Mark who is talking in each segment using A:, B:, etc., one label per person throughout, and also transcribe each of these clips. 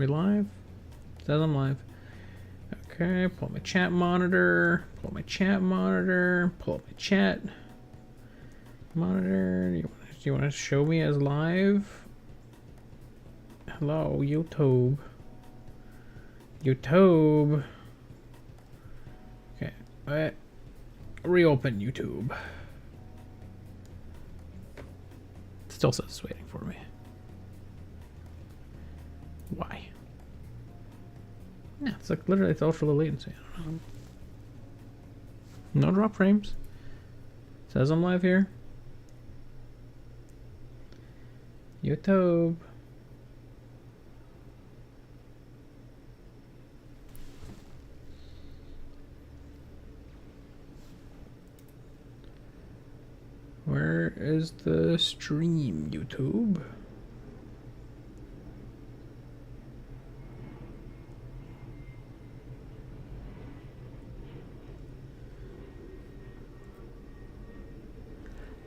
A: we live? It says I'm live. Okay, pull up my chat monitor. Pull up my chat monitor. Pull up my chat monitor. Do you want to show me as live? Hello, YouTube. YouTube. Okay, reopen YouTube. It still says it's waiting for me. Why? Yeah, it's like literally it's ultra low latency. I don't know. No drop frames. It says I'm live here. YouTube. Where is the stream, YouTube?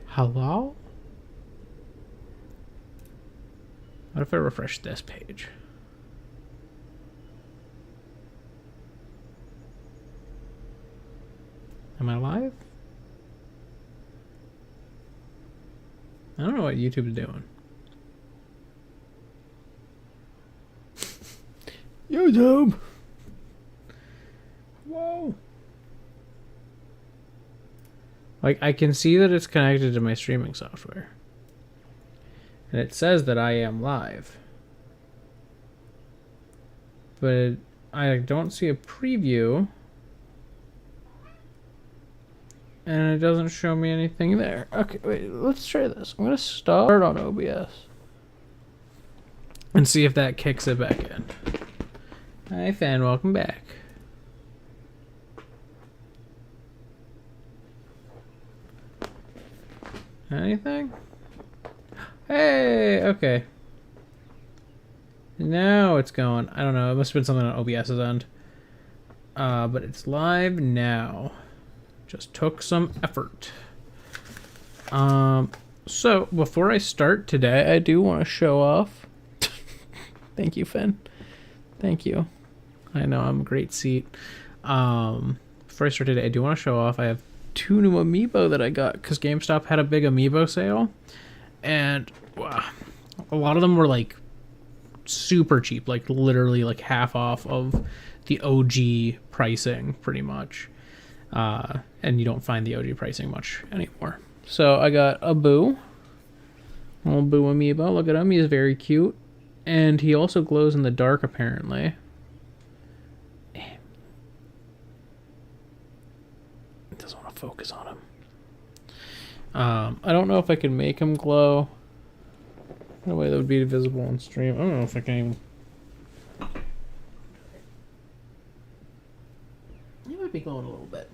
A: Hello? What if I refresh this page? Am I live? I don't know what YouTube's doing. YouTube! Whoa! Like, I can see that it's connected to my streaming software. And it says that I am live. But I don't see a preview. And it doesn't show me anything there. Okay, wait, let's try this. I'm gonna start on OBS. And see if that kicks it back in. Hi, fan, welcome back. Anything? Hey, okay. Now it's going. I don't know, it must have been something on OBS's end. But it's live now. Just took some effort. So before I start today, I do want to show off. Thank you, Finn. Thank you. I know I'm a great seat. Before I start today, I do want to show off. I have 2 new amiibo that I got because GameStop had a big amiibo sale, and wow, a lot of them were like super cheap, like literally like half off of the OG pricing, pretty much. And you don't find the OG pricing much anymore. So I got a Boo. Little Boo amiibo. Look at him. He's very cute. And he also glows in the dark, apparently. It doesn't want to focus on him. I don't know if I can make him glow in a way that would be visible on stream. I don't know if I can even... He might be glowing a little bit.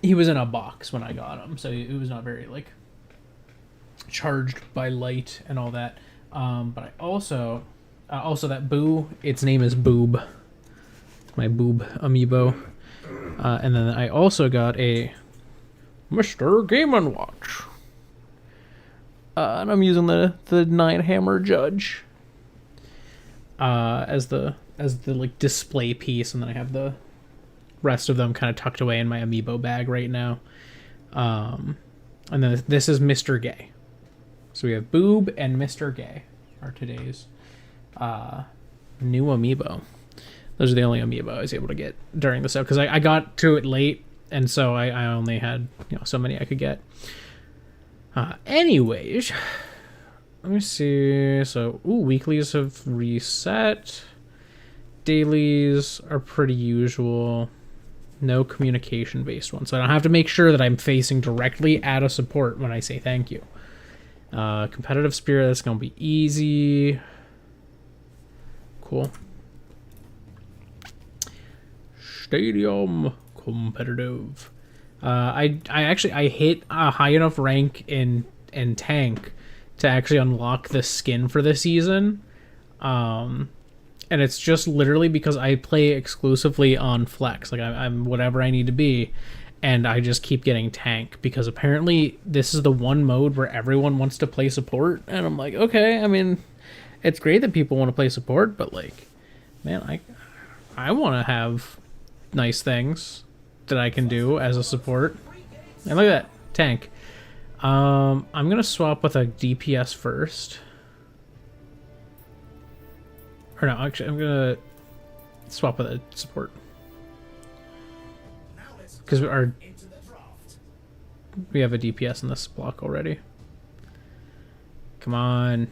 A: He was in a box when I got him, so it was not very like charged by light and all that. But I also that Boo, its name is Boob. My Boob amiibo. And then I also got a Mr. Game & Watch. And I'm using the 9-hammer Judge as the like display piece, and then I have the rest of them kind of tucked away in my amiibo bag right now. And then this is Mr. Gay. So we have Boob and Mr. Gay are today's new amiibo. Those are the only amiibo I was able to get during the sale because I got to it late, and so I only had so many I could get. Anyways, let me see. So weeklies have reset. Dailies are pretty usual. No communication based one, so I don't have to make sure that I'm facing directly at a support when I say thank you. Competitive spirit, that's gonna be easy. Cool. Stadium competitive. I hit a high enough rank in tank to actually unlock the skin for the season. And it's just literally because I play exclusively on flex. Like I'm whatever I need to be, and I just keep getting tank because apparently this is the one mode where everyone wants to play support, and I'm like, okay, I mean, it's great that people want to play support, but like, man, I want to have nice things that I can do as a support. And look at that tank. I'm gonna swap with a DPS first. Or no, actually, I'm gonna swap with a support because we have a DPS in this block already. Come on.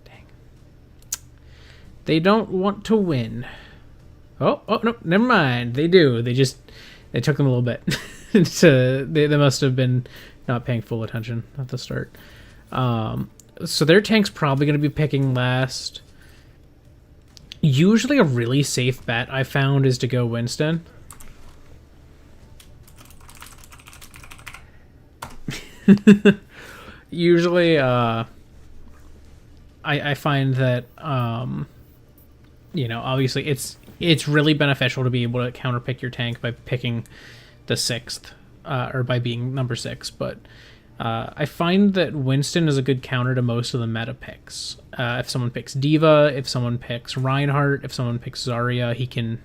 A: Dang. They don't want to win. Oh, no, never mind. They do. They took them a little bit. So they must have been not paying full attention at the start. So their tank's probably going to be picking last. Usually a really safe bet I found is to go Winston. Usually, I find that, you know, obviously it's really beneficial to be able to counterpick your tank by picking the 6th, or by being number 6, but I find that Winston is a good counter to most of the meta picks. If someone picks Diva, if someone picks Reinhardt, if someone picks Zarya, he can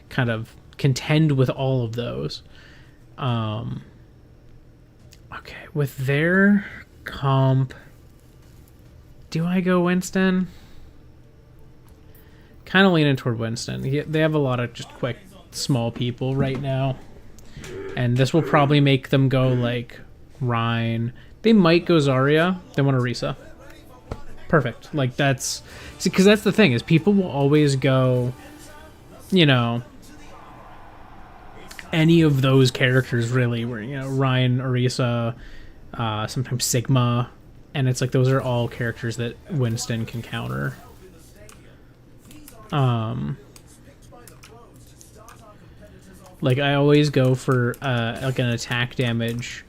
A: kind of contend with all of those. Okay, with their comp, do I go Winston? Kind of leaning toward Winston. They have a lot of just quick, small people right now. And this will probably make them go, like, Rein. They might go Zarya. They want Orisa. Perfect. Like, that's... See, because that's the thing, is people will always go, you know, any of those characters, really, where, you know, Rein, Orisa, sometimes Sigma, and it's like those are all characters that Winston can counter. Like, I always go for, like, an attack damage.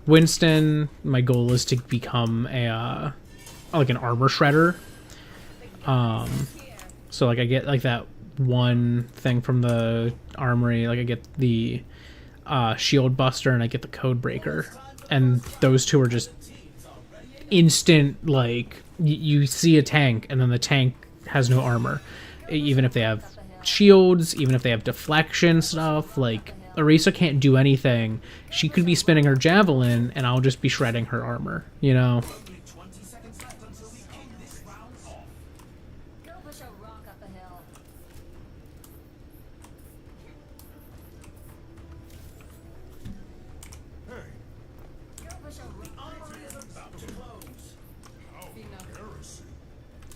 A: Winston, my goal is to become a, like, an armor shredder. So, like, I get, like, that one thing from the armory. Like, I get the shield buster and I get the code breaker. And those two are just instant, like, you see a tank and then the tank has no armor. Even if they have shields, even if they have deflection stuff, like, Orisa can't do anything. She could be spinning her javelin and I'll just be shredding her armor, you know?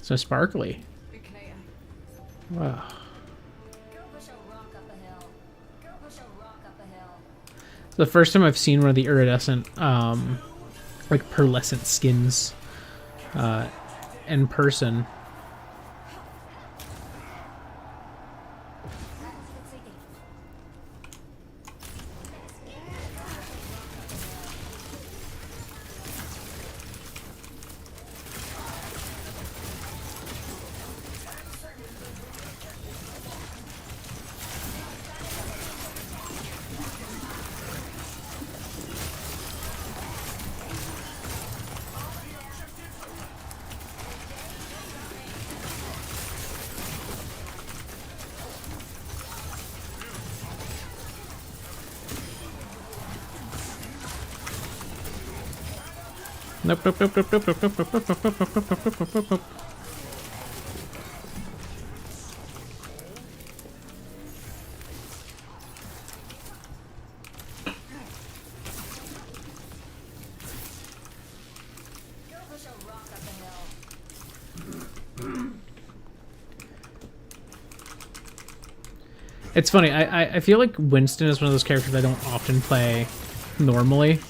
A: So sparkly. Wow. The first time I've seen one of the iridescent, like, pearlescent skins in person. Nope, nope, nope, nope, nope, nope, nope, nope, nope, nope, nope, nope, nope, nope, nope, nope. It's funny, I feel like Winston is one of those characters I don't often play normally.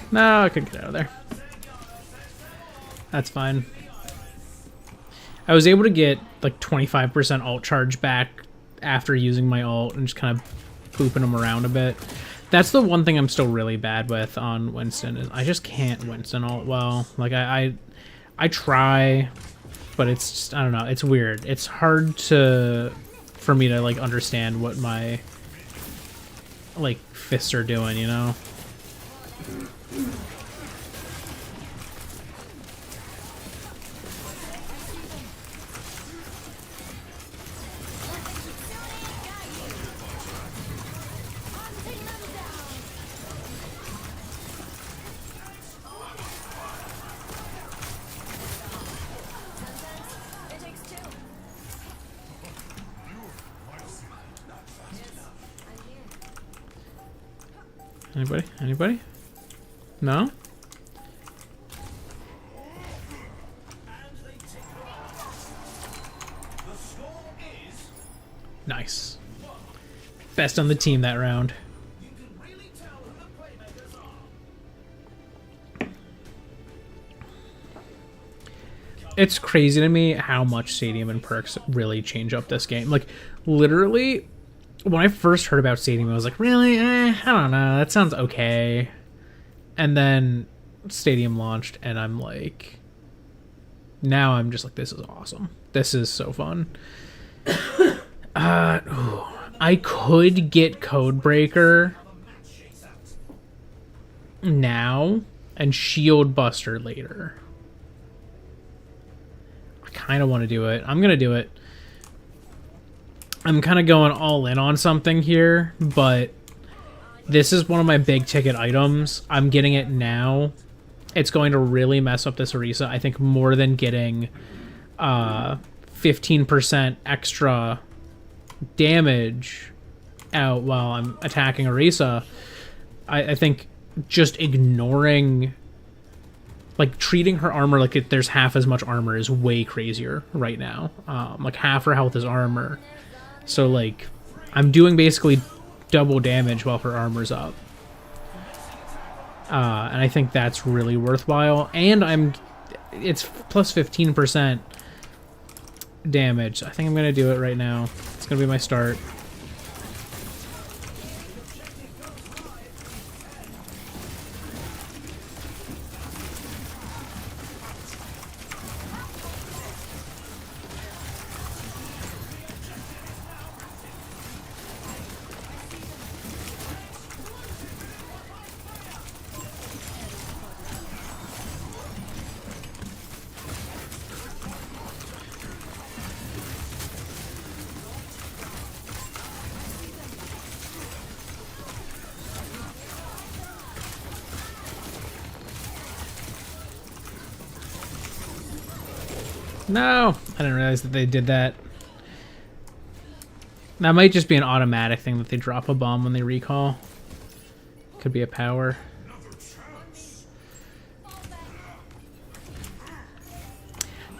A: No, I couldn't get out of there. That's fine. I was able to get like 25% ult charge back after using my ult and just kind of pooping them around a bit. That's the one thing I'm still really bad with on Winston is I just can't Winston ult well. Like I try, but it's just, I don't know, it's weird. It's hard for me to like understand what my like fists are doing, you know? Anybody? Anybody? No? Nice. Best on the team that round. It's crazy to me how much Stadium and perks really change up this game. Like, literally, when I first heard about Stadium, I was like, really? I don't know. That sounds okay. And then Stadium launched, and I'm like, now I'm just like, this is awesome. This is so fun. I could get Codebreaker now and Shield Buster later. I kind of want to do it. I'm going to do it. I'm kind of going all in on something here, but this is one of my big ticket items. I'm getting it now. It's going to really mess up this Orisa. I think more than getting 15% extra damage out while I'm attacking Orisa. I think just ignoring, like, treating her armor like there's half as much armor is way crazier right now. Like, half her health is armor. So, like, I'm doing basically double damage while her armor's up. And I think that's really worthwhile. And it's plus 15% damage. I think I'm going to do it right now. It's going to be my start. No, I didn't realize that they did that. That might just be an automatic thing that they drop a bomb when they recall. Could be a power.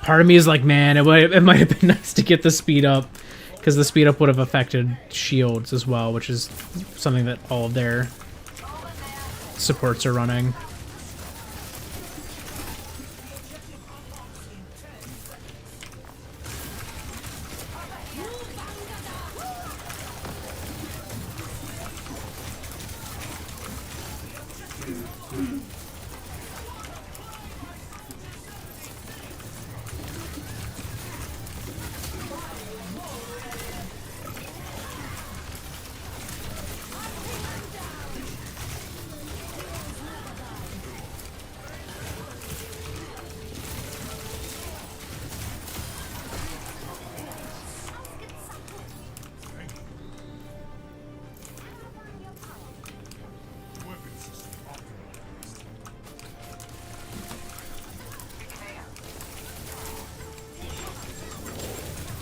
A: Part of me is like, man, it might have been nice to get the speed up, because the speed up would have affected shields as well, which is something that all of their supports are running.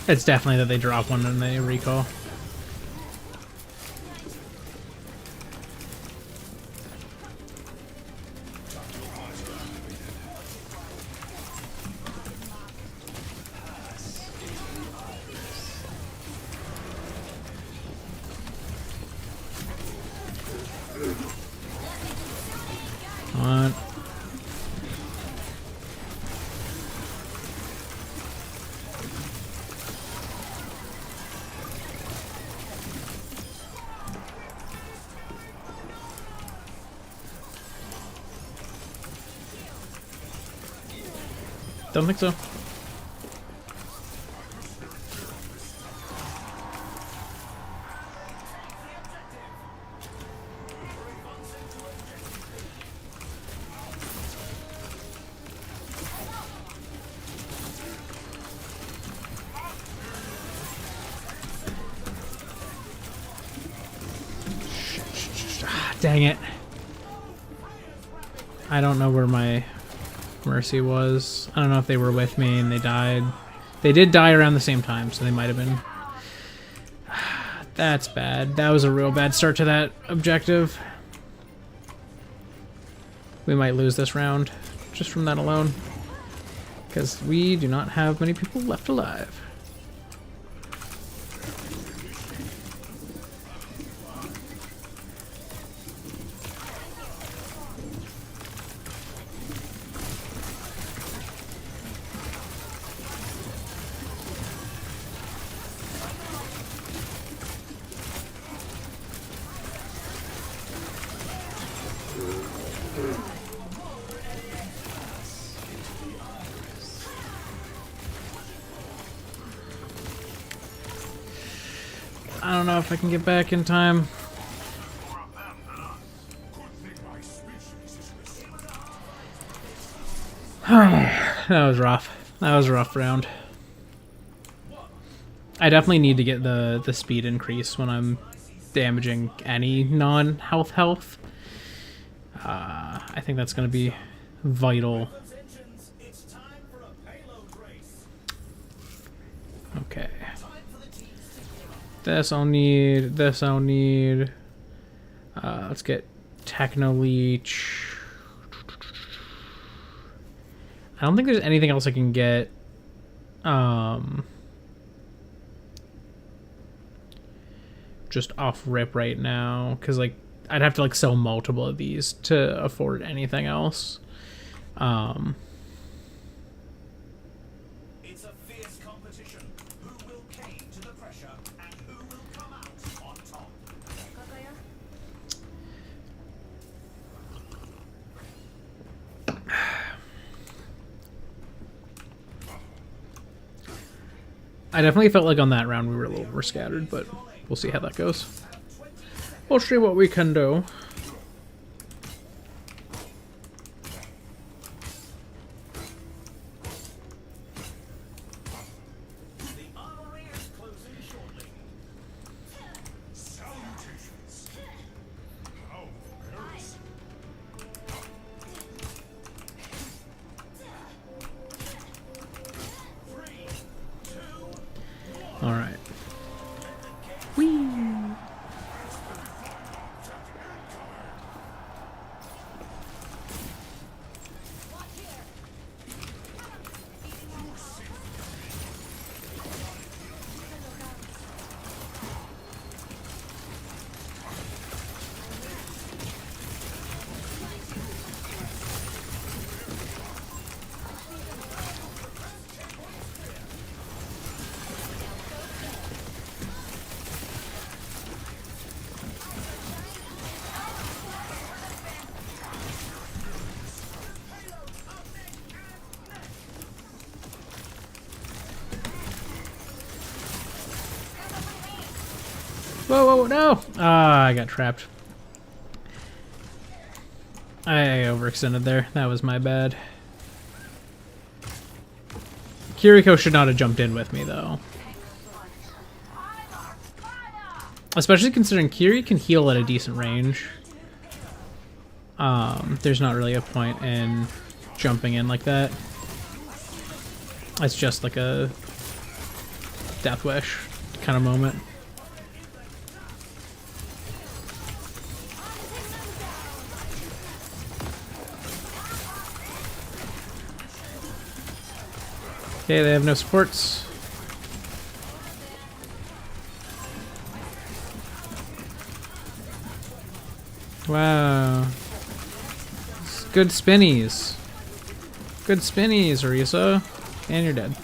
A: It's definitely that they drop one and they recall. Don't think so. Dang it. I don't know where my Mercy was. I don't know if they were with me and they died. They did die around the same time, so they might have been. That's bad. That was a real bad start to that objective. We might lose this round just from that alone, because we do not have many people left alive. I don't know if I can get back in time. That was rough. That was a rough round. I definitely need to get the speed increase when I'm damaging any non-health. I think that's going to be vital. Okay. This I'll need. This I'll need. Let's get Techno Leech. I don't think there's anything else I can get. Just off rip right now, because like I'd have to like sell multiple of these to afford anything else.
B: It's a fierce competition. Who will cave to the pressure and who will come out on top?
A: I definitely felt like on that round we were a little more scattered, but we'll see how that goes. We'll see what we can do.
B: The armory is closing shortly. Salutations. How embarrassing.
A: All right. Whee! Whoa, whoa, no! Ah, I got trapped. I overextended there. That was my bad. Kiriko should not have jumped in with me, though. Especially considering Kiri can heal at a decent range. There's not really a point in jumping in like that. It's just like a death wish kind of moment. Okay, they have no supports. Wow. Good spinnies. Good spinnies, Orisa. And you're dead.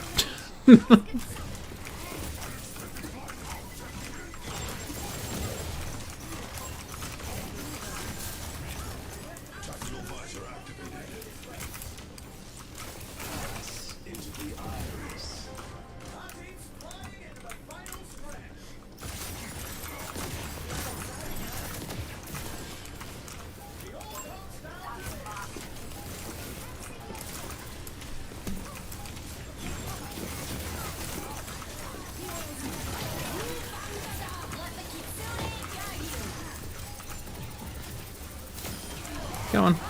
A: Come on.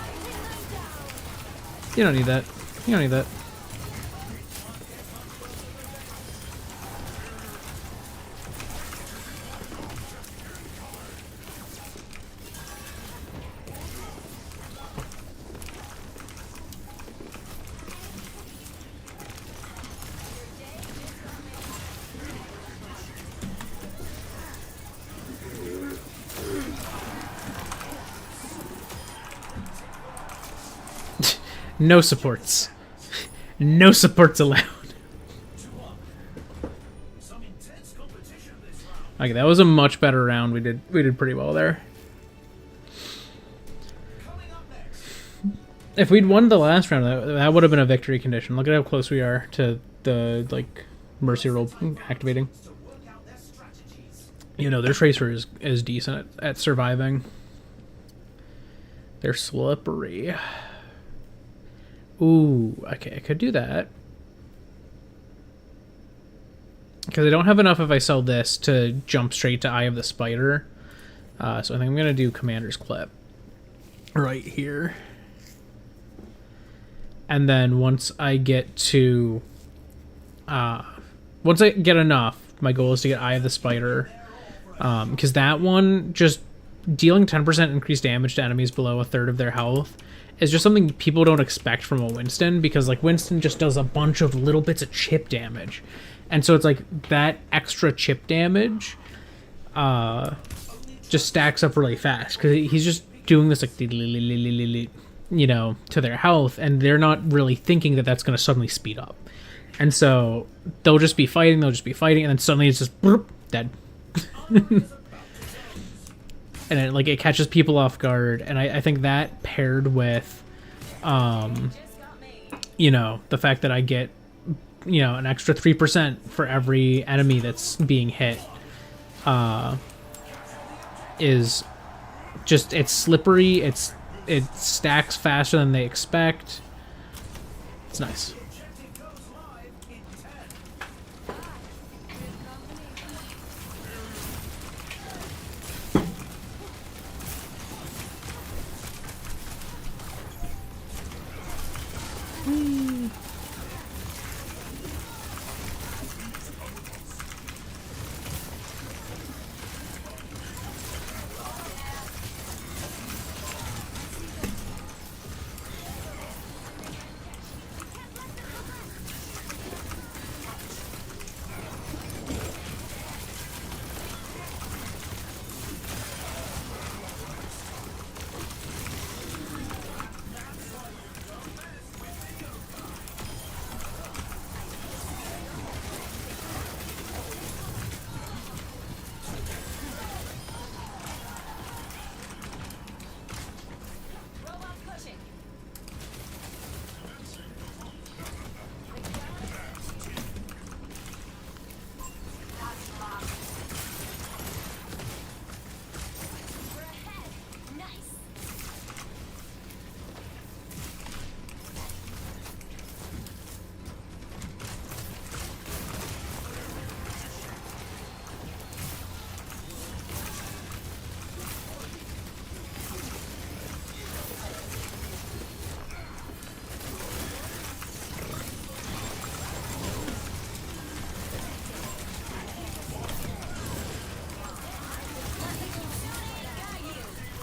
A: You don't need that. You don't need that. No supports. No supports allowed. Okay, that was a much better round. We did pretty well there. If we'd won the last round, that would have been a victory condition. Look at how close we are to the like mercy roll activating. You know, their tracer is decent at surviving. They're slippery. Ooh, okay, I could do that. Because I don't have enough if I sell this to jump straight to Eye of the Spider. So I think I'm going to do Commander's Clip right here. And then once I get to... once I get enough, my goal is to get Eye of the Spider. Because that one, just dealing 10% increased damage to enemies below a third of their health is just something people don't expect from a Winston, because like Winston just does a bunch of little bits of chip damage. And so it's like that extra chip damage just stacks up really fast, because he's just doing this like, you know, to their health, and they're not really thinking that that's going to suddenly speed up. And so they'll just be fighting, and then suddenly it's just dead. And it catches people off guard, and I think that paired with, you know, the fact that I get, you know, an extra 3% for every enemy that's being hit, is just, it's slippery, it stacks faster than they expect. It's nice.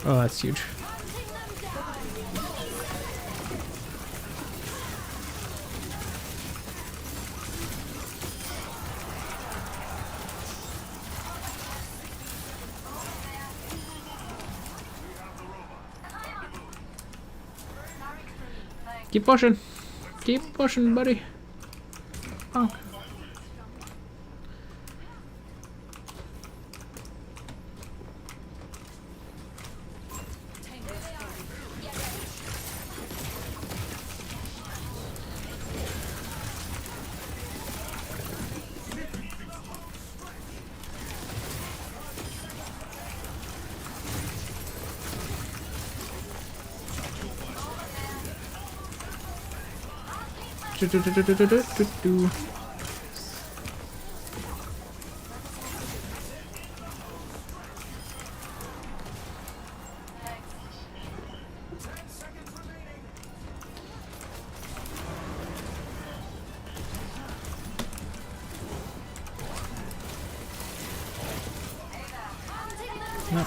A: Oh, that's huge. Keep pushing. Keep pushing, buddy. Oh. Do. No.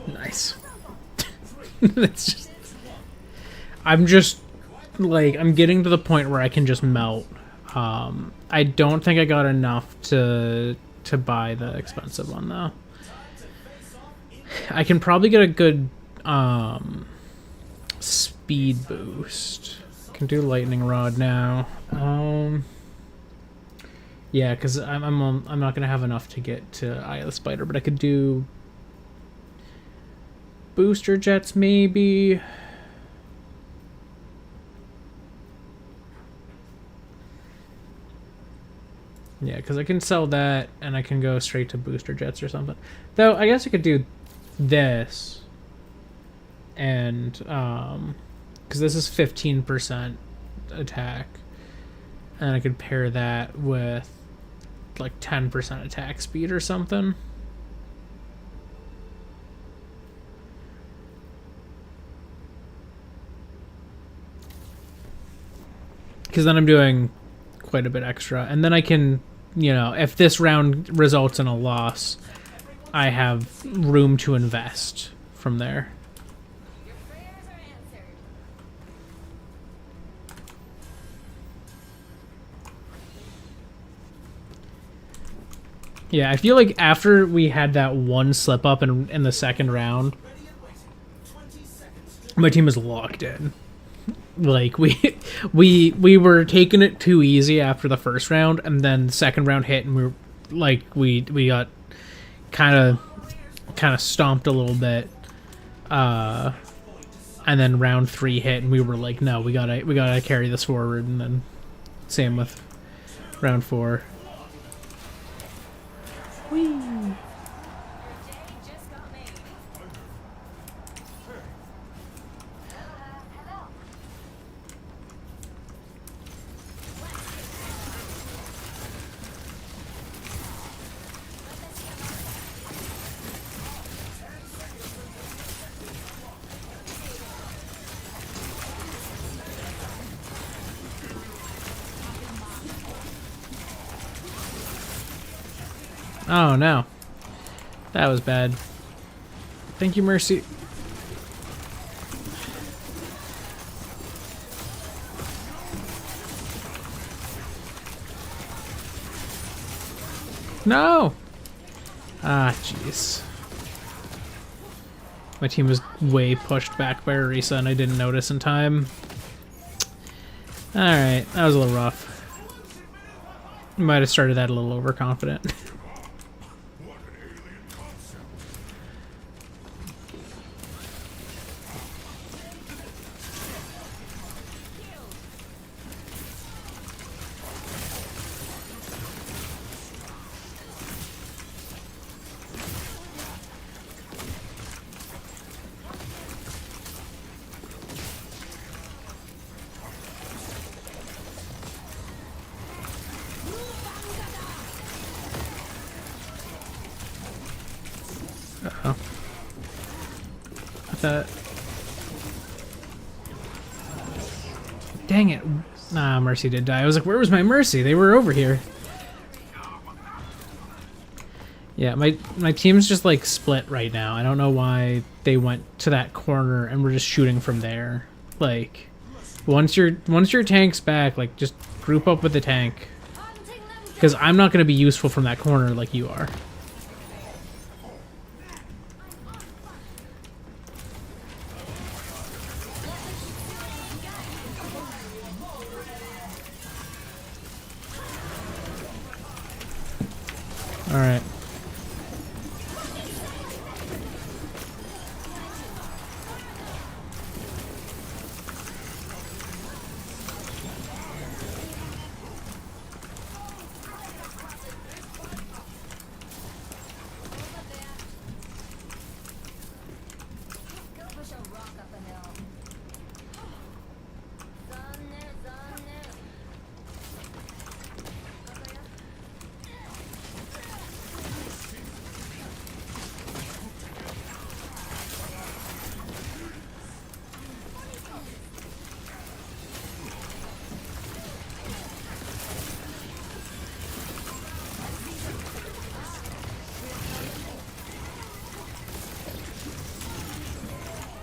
A: Nice. It's just, I'm just like, I'm getting to the point where I can just melt. I don't think I got enough to buy the expensive one though. I can probably get a good speed boost. Can do lightning rod now. Yeah, because I'm not gonna have enough to get to Eye of the Spider, but I could do booster jets maybe. Yeah, because I can sell that and I can go straight to booster jets or something. Though I guess I could do this, and because this is 15% attack, and I could pair that with like 10% attack speed or something. Because then I'm doing quite a bit extra, and then I can, you know, if this round results in a loss, I have room to invest from there.
C: Your prayers are answered.
A: Yeah, I feel like after we had that one slip up in the second round, my team is locked in. Like we were taking it too easy after the first round, and then the second round hit, and we got kind of stomped a little bit, and then round 3 hit, and we were like, no, we gotta carry this forward, and then same with round 4. Whee.
C: Your day just got made. Hello.
A: Oh no, that was bad. Thank you, Mercy. No! Ah, jeez. My team was way pushed back by Orisa, and I didn't notice in time. Alright, that was a little rough. Might have started that a little overconfident. Uh-oh. I thought... Dang it. Nah, Mercy did die. I was like, where was my Mercy? They were over here. Yeah, my team's just like split right now. I don't know why they went to that corner and we're just shooting from there. Like, once your tank's back, like, just group up with the tank. Because I'm not going to be useful from that corner like you are. Alright.
C: Go push a rock up a hill. Sonne.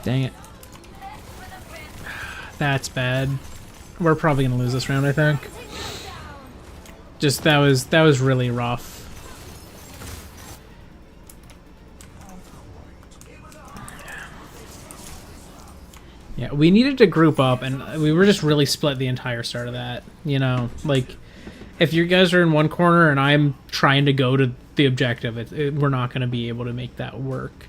A: Dang it. That's bad. We're probably gonna lose this round, I think. Just that was really rough. Yeah, we needed to group up, and we were just really split the entire start of that. You know, like if you guys are in one corner and I'm trying to go to the objective, we're not going to be able to make that work.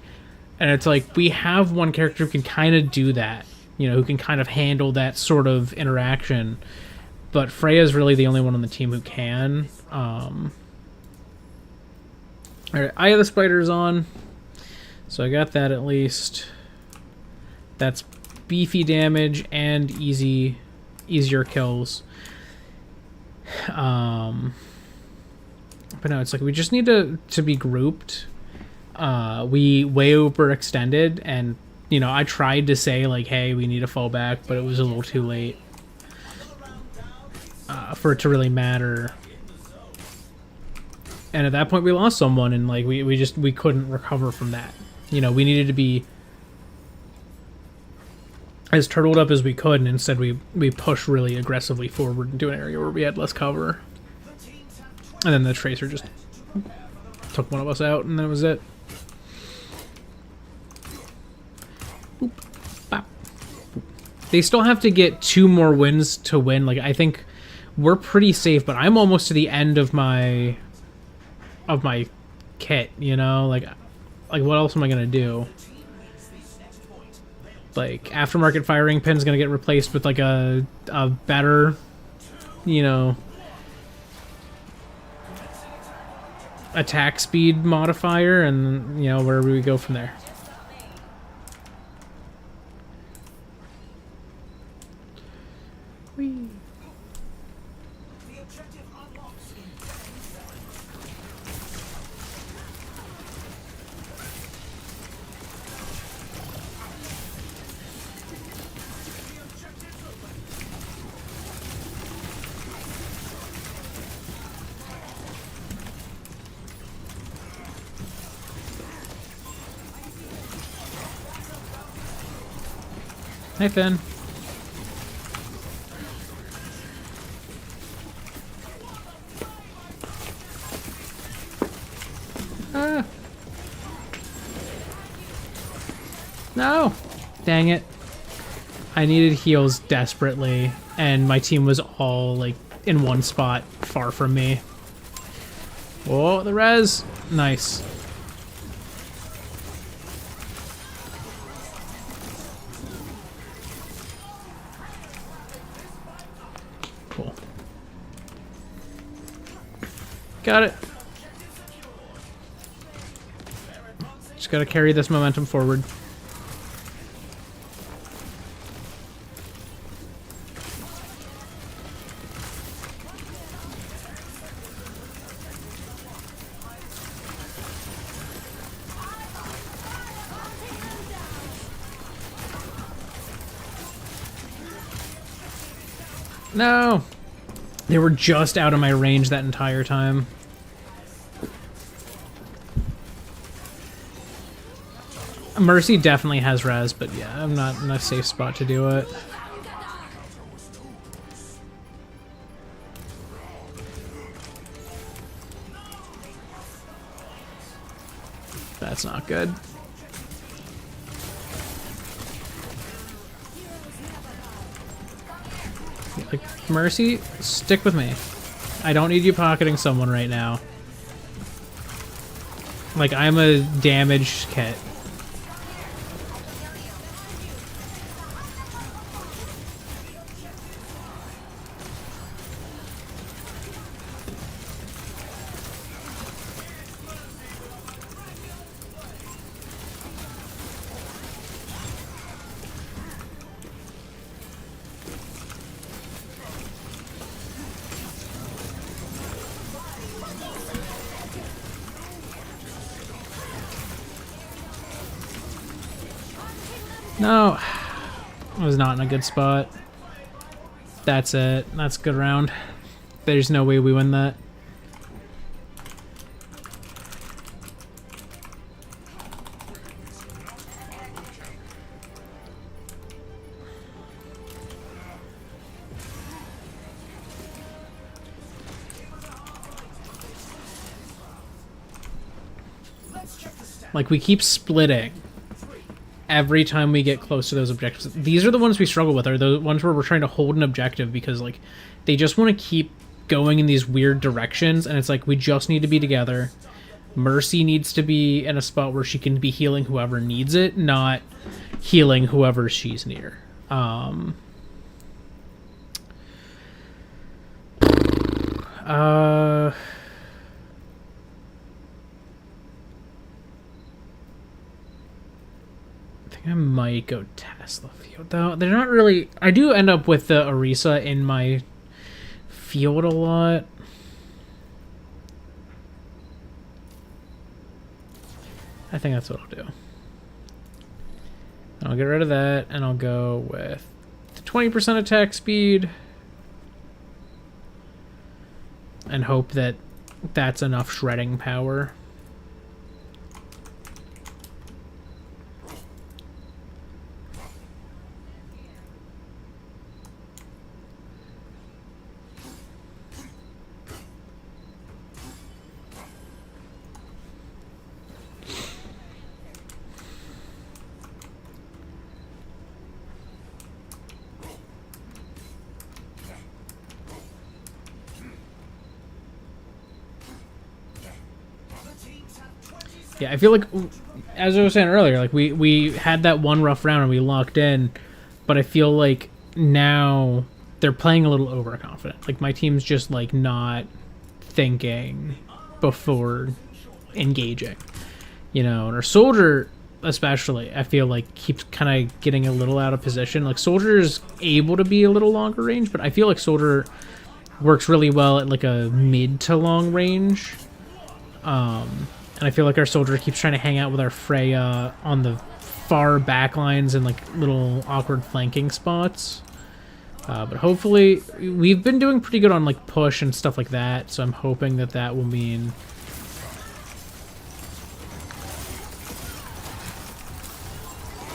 A: And it's like we have one character who can kind of do that, you know, who can kind of handle that sort of interaction. But Freya's really the only one on the team who can. All right, Eye of the Spider's on, so I got that at least. That's beefy damage and easier kills. But no, it's like we just need to be grouped. We way overextended, and you know I tried to say like, hey, we need to fall back, but it was a little too late for it to really matter. And at that point we lost someone, and like we couldn't recover from that. You know, we needed to be as turtled up as we could, and instead we pushed really aggressively forward into an area where we had less cover. And then the Tracer just took one of us out, and that was it. Boop, bop, boop. They still have to get 2 more wins to win. Like, I think we're pretty safe, but I'm almost to the end of my kit, you know? Like what else am I gonna do? Like, aftermarket firing pin's gonna get replaced with like a better, you know, attack speed modifier, and you know, where do we go from there? Whee.
B: The objective unlocks in 10 seconds. The objective's open.
A: Hey, Finn. Ah. No! Dang it. I needed heals desperately, and my team was all, like, in one spot far from me. Whoa, the res! Nice. Cool. Got it. Just gotta carry this momentum forward. No! They were just out of my range that entire time. Mercy definitely has res, but yeah, I'm not in a safe spot to do it. That's not good. Like, Mercy, stick with me. I don't need you pocketing someone right now. Like, I'm a damaged kit. No, I was not in a good spot. That's it. That's a good round. There's no way we win that. Like, we keep splitting every time we get close to those objectives. These are the ones we struggle with, are the ones where we're trying to hold an objective because, like, they just want to keep going in these weird directions, and it's like, we just need to be together. Mercy needs to be in a spot where she can be healing whoever needs it, not healing whoever she's near. I might go Tesla field, though. They're not really... I do end up with the Orisa in my field a lot. I think that's what I'll do. And I'll get rid of that, and I'll go with the 20% attack speed. And hope that that's enough shredding power. Yeah, I feel like, as I was saying earlier, like we had that one rough round and we locked in, but I feel like now they're playing a little overconfident. Like, my team's just, like, not thinking before engaging, you know. And our soldier, especially, I feel like keeps kind of getting a little out of position. Like, soldier is able to be a little longer range, but I feel like soldier works really well at, like, a mid to long range. And I feel like our soldier keeps trying to hang out with our Freya on the far back lines and, like, little awkward flanking spots. But hopefully, we've been doing pretty good on, like, push and stuff like that, so I'm hoping that that will mean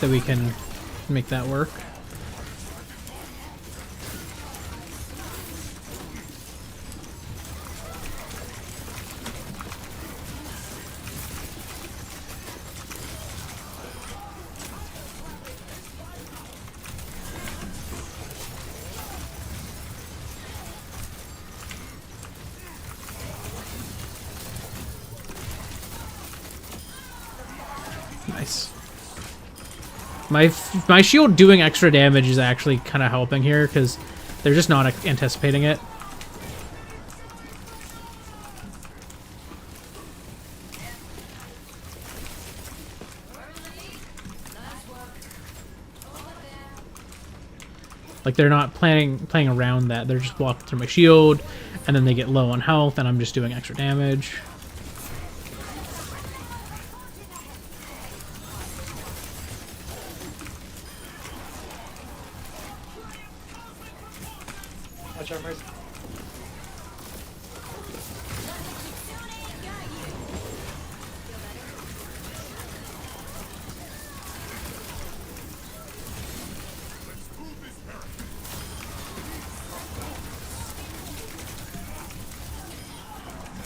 A: that we can make that work. Nice. My shield doing extra damage is actually kind of helping here because they're just not anticipating it. Like, they're not playing around that. They're just walking through my shield, and then they get low on health, and I'm just doing extra damage.
D: Watch out, Mercy.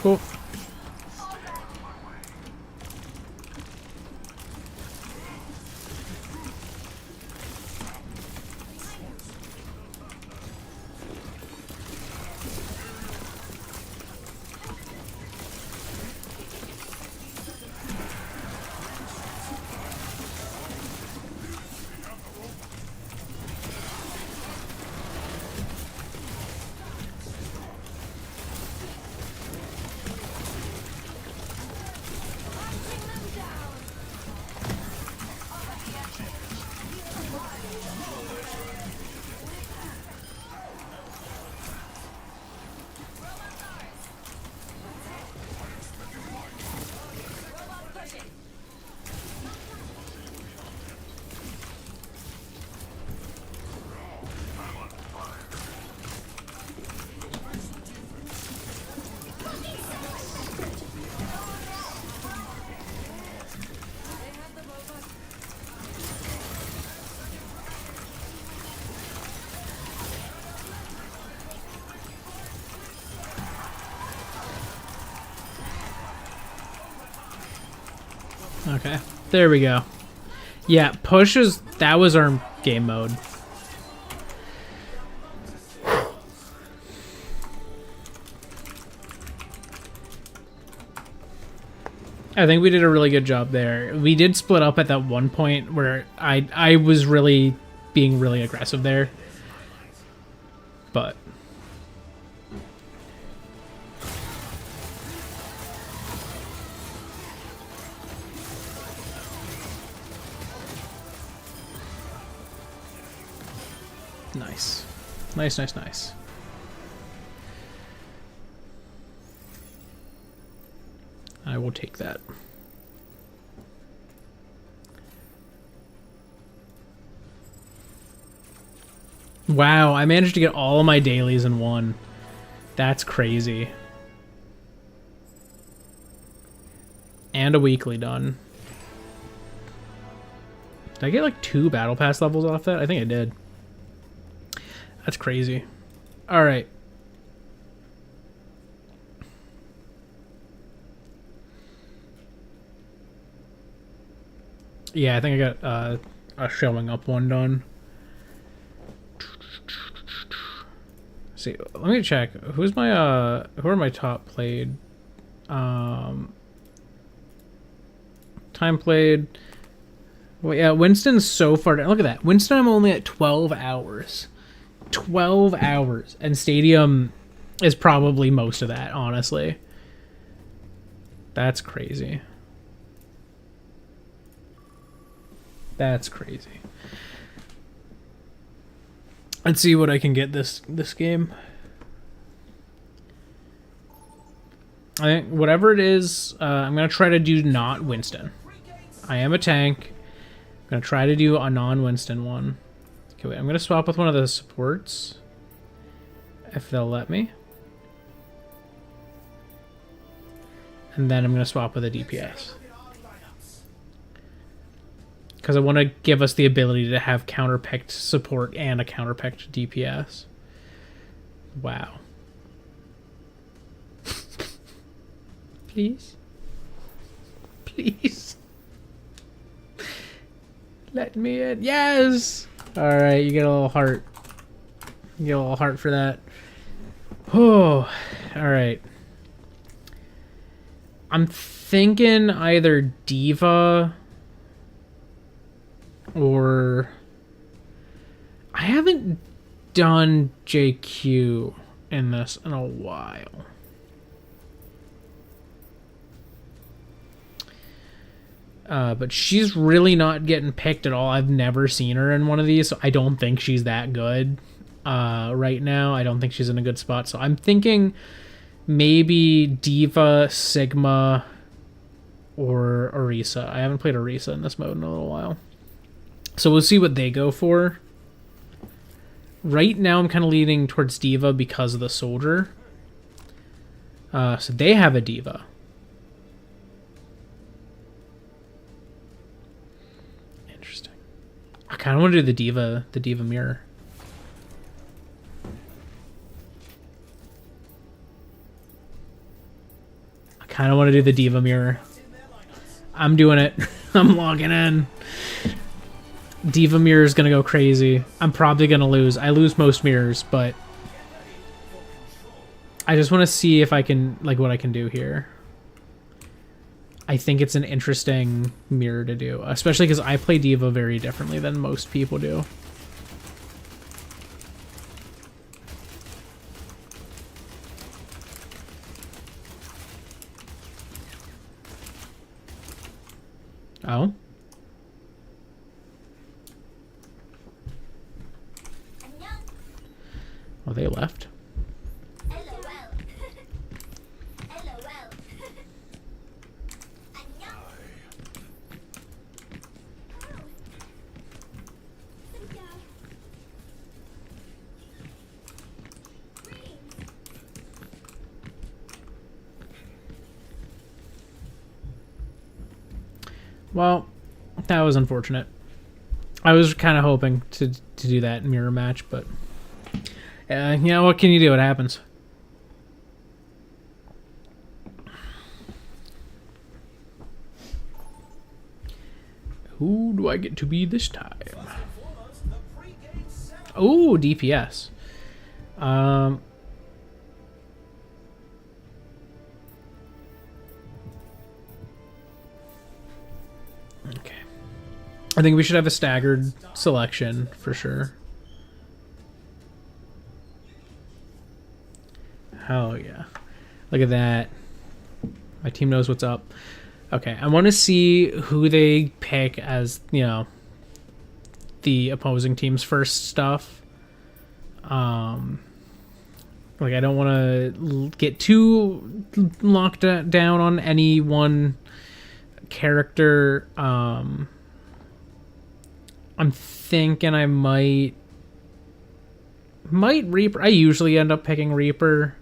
A: Cool. Okay, there we go. Yeah, push is, that was our game mode. I think we did a really good job there. We did split up at that one point where I was really being really aggressive there. But nice. Nice, nice, nice. I will take that. Wow, I managed to get all of my dailies in one. That's crazy. And a weekly done. Did I get like 2 battle pass levels off that? I think I did. That's crazy. All right. Yeah, I think I got a showing up one done. See, let me check. Who's my who are my top played? Time played. Well, yeah, Winston's so far down. Look at that. Winston, I'm only at 12 hours. 12 hours. And Stadium is probably most of that, honestly. That's crazy. That's crazy. Let's see what I can get this game. I think whatever it is, I'm gonna try to do not Winston. I am a tank. I'm gonna try to do a non-Winston one. Okay, wait. I'm gonna swap with one of the supports, if they'll let me. And then I'm gonna swap with a DPS. Because I want to give us the ability to have counter-picked support and a counter-picked DPS. Wow. Please? Please? Let me in. Yes! Alright, you get a little heart. You get a little heart for that. Oh, alright. I'm thinking either Diva... or I haven't done JQ in this in a while. But she's really not getting picked at all. I've never seen her in one of these, so I don't think she's that good right now. I don't think she's in a good spot. So I'm thinking maybe Diva, Sigma, or Orisa. I haven't played Orisa in this mode in a little while. So we'll see what they go for. Right now I'm kind of leaning towards Diva because of the soldier. So they have a Diva. Interesting. I kind of want to do the Diva mirror. I kind of want to do the Diva mirror. I'm doing it. I'm logging in. Diva mirror is gonna go crazy. I'm probably gonna lose. I lose most mirrors, but I just want to see if I can, like, what I can do here. I think it's an interesting mirror to do, especially because I play Diva very differently than most people do. Oh. Oh, they left. Well, that was unfortunate. I was kind of hoping to do that mirror match, but you know, what can you do? It happens. Who do I get to be this time?
B: First and foremost, the pre-game ceremony.
A: Oh, DPS. Okay. I think we should have a staggered selection for sure. Oh yeah. Look at that. My team knows what's up. Okay, I want to see who they pick as, you know, the opposing team's first stuff. Like I don't want to get too locked down on any one character. I'm thinking I might Reaper. I usually end up picking Reaper.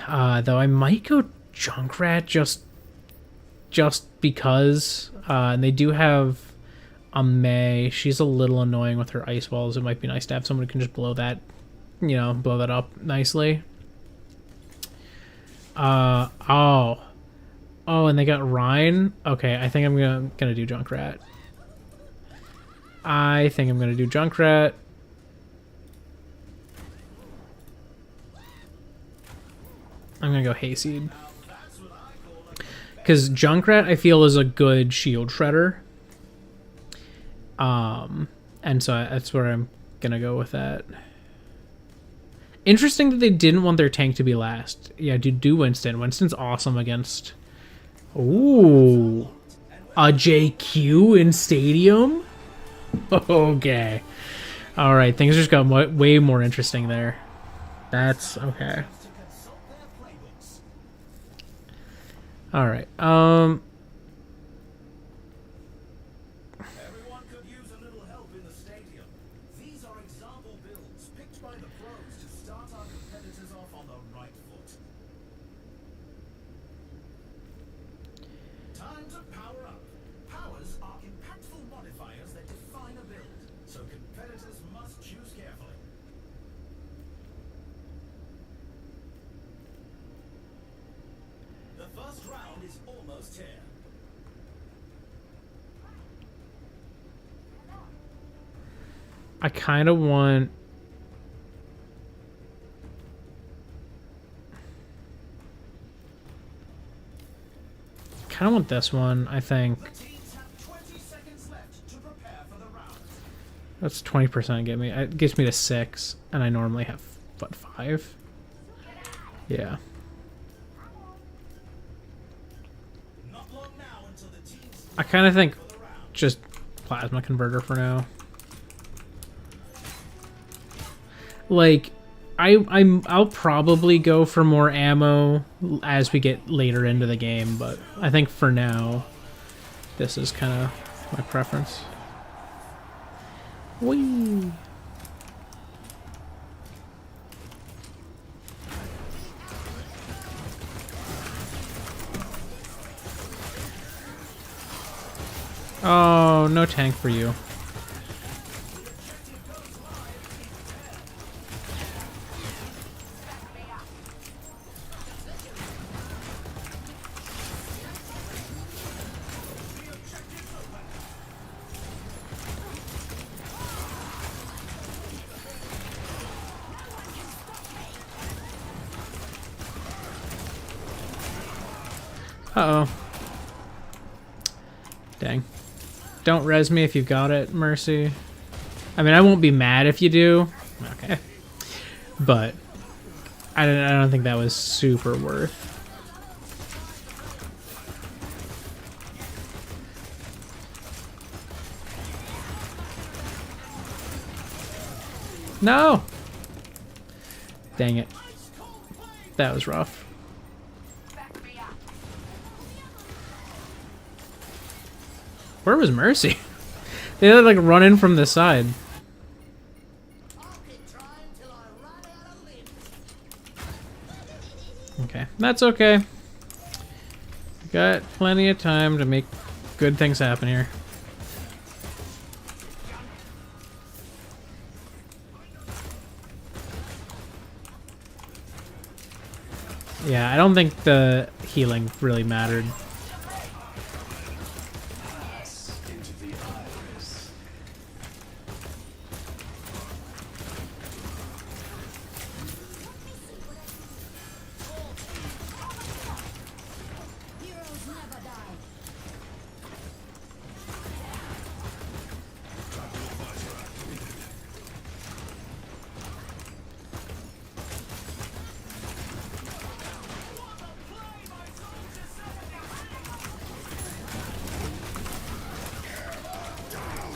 A: Though I might go Junkrat just because. And they do have a Mei. She's a little annoying with her ice walls. It might be nice to have someone who can just blow that, you know, blow that up nicely. Oh, and they got Rhine. Okay, I think I'm gonna do Junkrat. I'm gonna go Hayseed. Because Junkrat, I feel, is a good shield shredder. And so that's where I'm gonna go with that. Interesting that they didn't want their tank to be last. Yeah, do Winston. Winston's awesome against... Ooh. A JQ in Stadium? Okay. Alright, things just got way more interesting there. That's okay. Alright,
B: Everyone could use a little help in the stadium. These are example builds picked by the pros to start our competitors off on the right foot. Time to power up. Powers are impactful modifiers that define a build, so competitors must choose carefully. The first round is almost here.
A: I kind of want... this one, I think.
B: The teams have 20 seconds left to prepare for the round.
A: That's 20% get me. It gets me to 6, and I normally have, what, 5? Yeah.
B: Not long now until the teams
A: I kind of think
B: for the round.
A: just Plasma Converter for now. Like, I'll probably go for more ammo as we get later into the game, but I think for now, this is kind of my preference. Whee! Oh, no tank for you. Uh-oh. Dang. Don't res me if you've got it, Mercy. I mean, I won't be mad if you do. Okay. But I don't think that was super worth. No! Dang it. That was rough. Where was Mercy? They had like run in from the side. Okay, that's okay. Got plenty of time to make good things happen here. Yeah, I don't think the healing really mattered.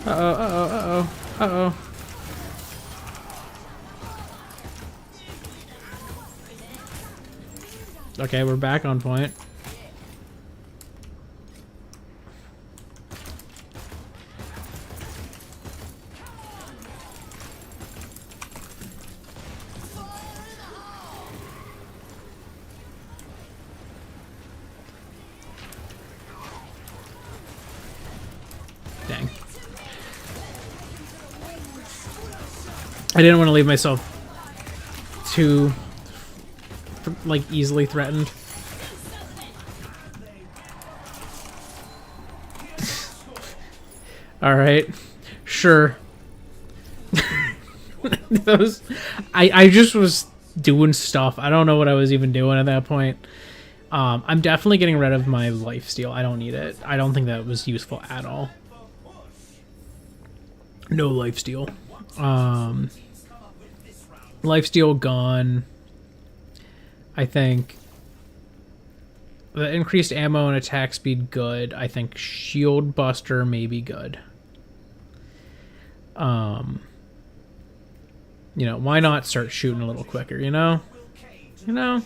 A: Uh-oh, uh-oh, uh-oh, uh-oh. Okay, we're back on point. Dang. I didn't want to leave myself too, like, easily threatened. Alright. Sure. Those... I just was doing stuff. I don't know what I was even doing at that point. I'm definitely getting rid of my lifesteal. I don't need it. I don't think that was useful at all. No lifesteal. Lifesteal gone. I think the increased ammo and attack speed good. I think shield buster may be good. You know, why not start shooting a little quicker, you know? You know?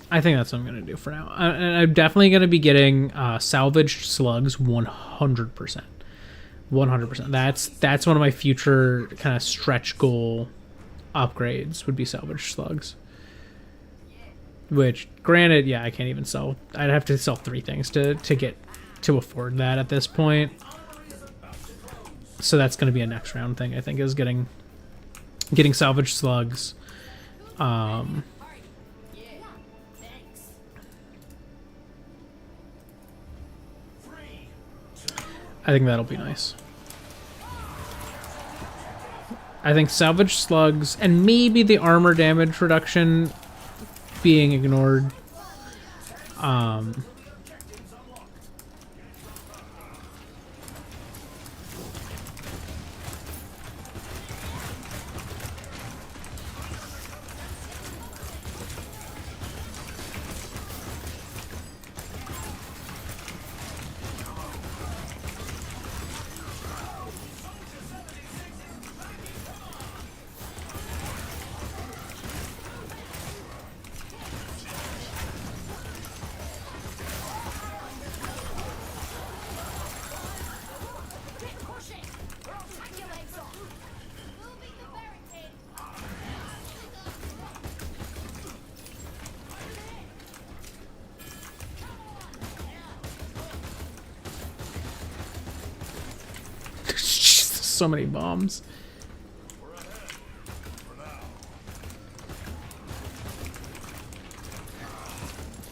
A: I think that's what I'm going to do for now. I'm definitely going to be getting salvaged slugs 100%. 100%. That's one of my future kind of stretch goal upgrades would be salvaged slugs. Which, granted, yeah, I can't even sell. I'd have to sell 3 things to get to afford that at this point. So that's going to be a next round thing, I think, is getting salvaged slugs. I think that'll be nice. I think salvage slugs and maybe the armor damage reduction being ignored. So many bombs.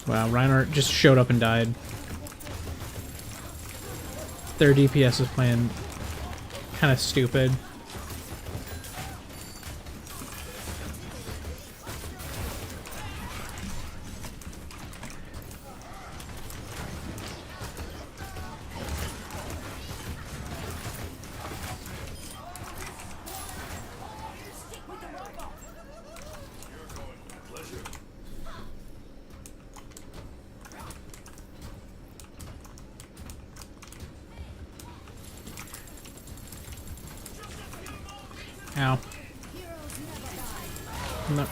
A: Wow, Reinhardt just showed up and died. Their DPS is playing kind of stupid. Ow. No.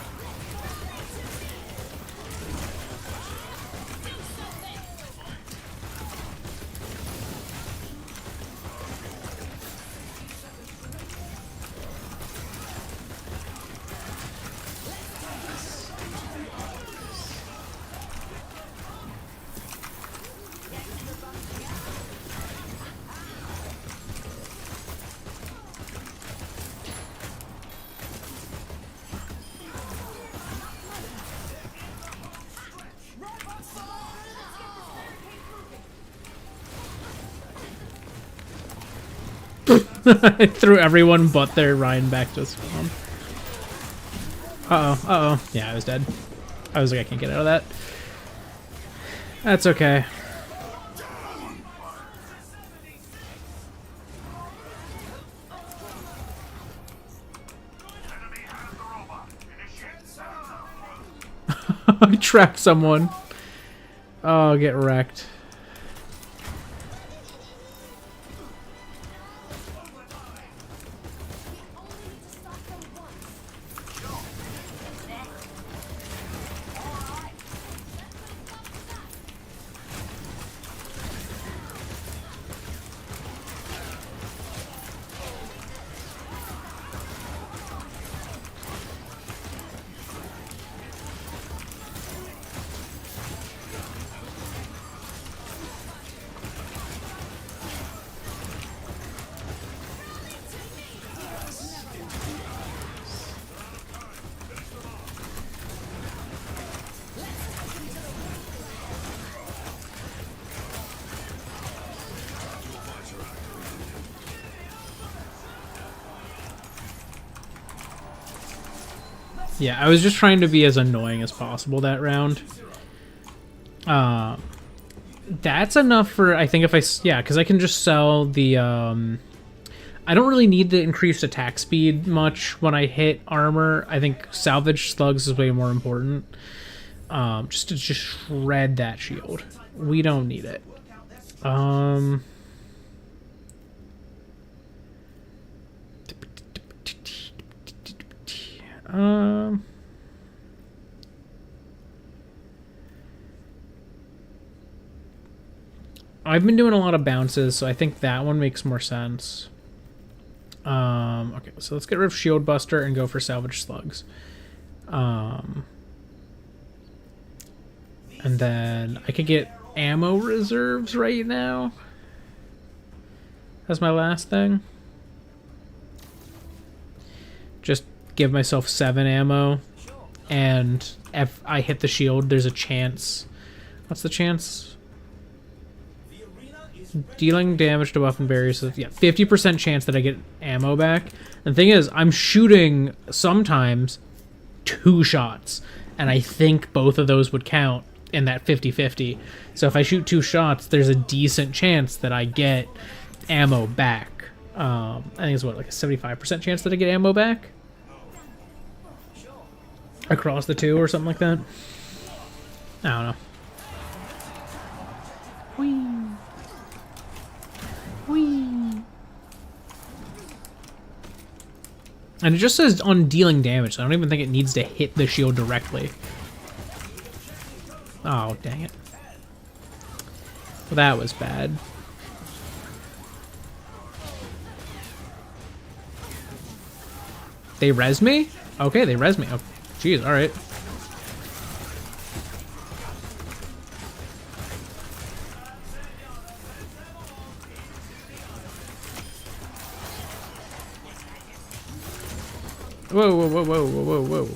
A: I threw everyone but their Ryan back to spawn. Uh-oh, uh-oh. Yeah, I was dead. I was like, I can't get out of that. That's okay. I trapped someone. Oh, get wrecked. Yeah, I was just trying to be as annoying as possible that round. That's enough for, I think, if I... Yeah, because I can just sell the... I don't really need the increased attack speed much when I hit armor. I think salvage slugs is way more important. Just to just shred that shield. We don't need it. I've been doing a lot of bounces, so I think that one makes more sense. Okay, so let's get rid of Shield Buster and go for Salvage Slugs. And then I could get ammo reserves right now. That's my last thing. Just give myself 7 ammo, and if I hit the shield, there's a chance. What's the chance? Dealing damage to weapon barriers. So yeah, 50% chance that I get ammo back. And the thing is, I'm shooting sometimes 2 shots, and I think both of those would count in that 50-50. So if I shoot 2 shots, there's a decent chance that I get ammo back. I think it's what, like a 75% chance that I get ammo back across the 2 or something like that. I don't know. Whee. Whee. And it just says on dealing damage, so I don't even think it needs to hit the shield directly. Oh, dang it. Well, that was bad. They res me? Okay, they res me. Oh, jeez, alright. Whoa, whoa, whoa, whoa, whoa, whoa, whoa.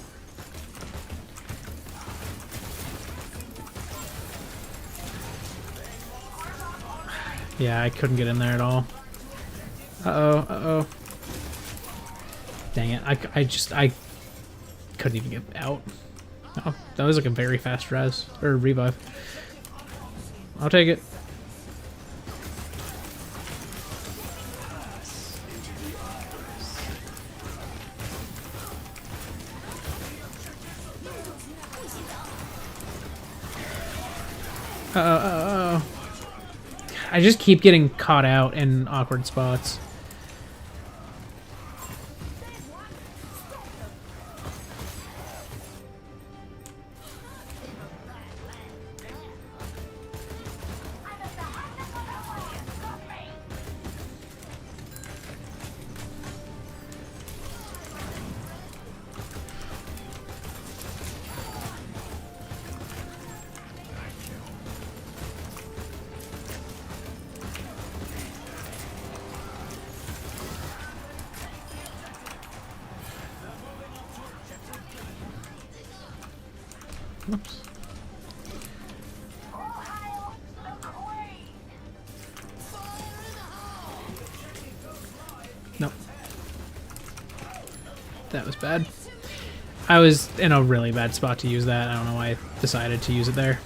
A: Yeah, I couldn't get in there at all. Uh-oh, uh-oh. Dang it, I couldn't even get out. Oh, that was like a very fast res, or revive. I'll take it. Uh-oh. I just keep getting caught out in awkward spots. Oops. Nope. That was bad. I was in a really bad spot to use that. I don't know why I decided to use it there.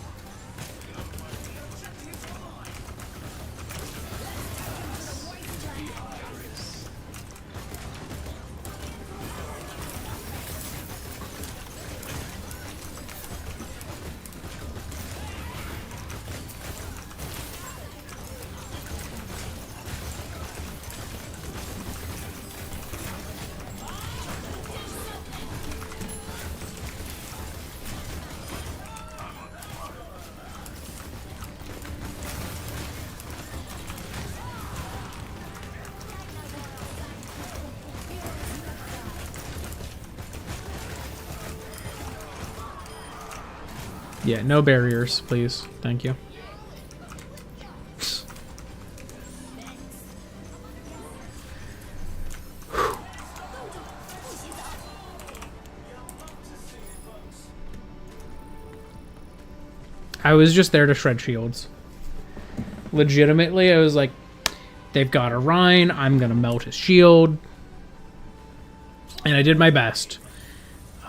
A: Yeah, no barriers, please. Thank you. I was just there to shred shields. Legitimately, I was like, they've got a Rhine, I'm gonna melt his shield. And I did my best.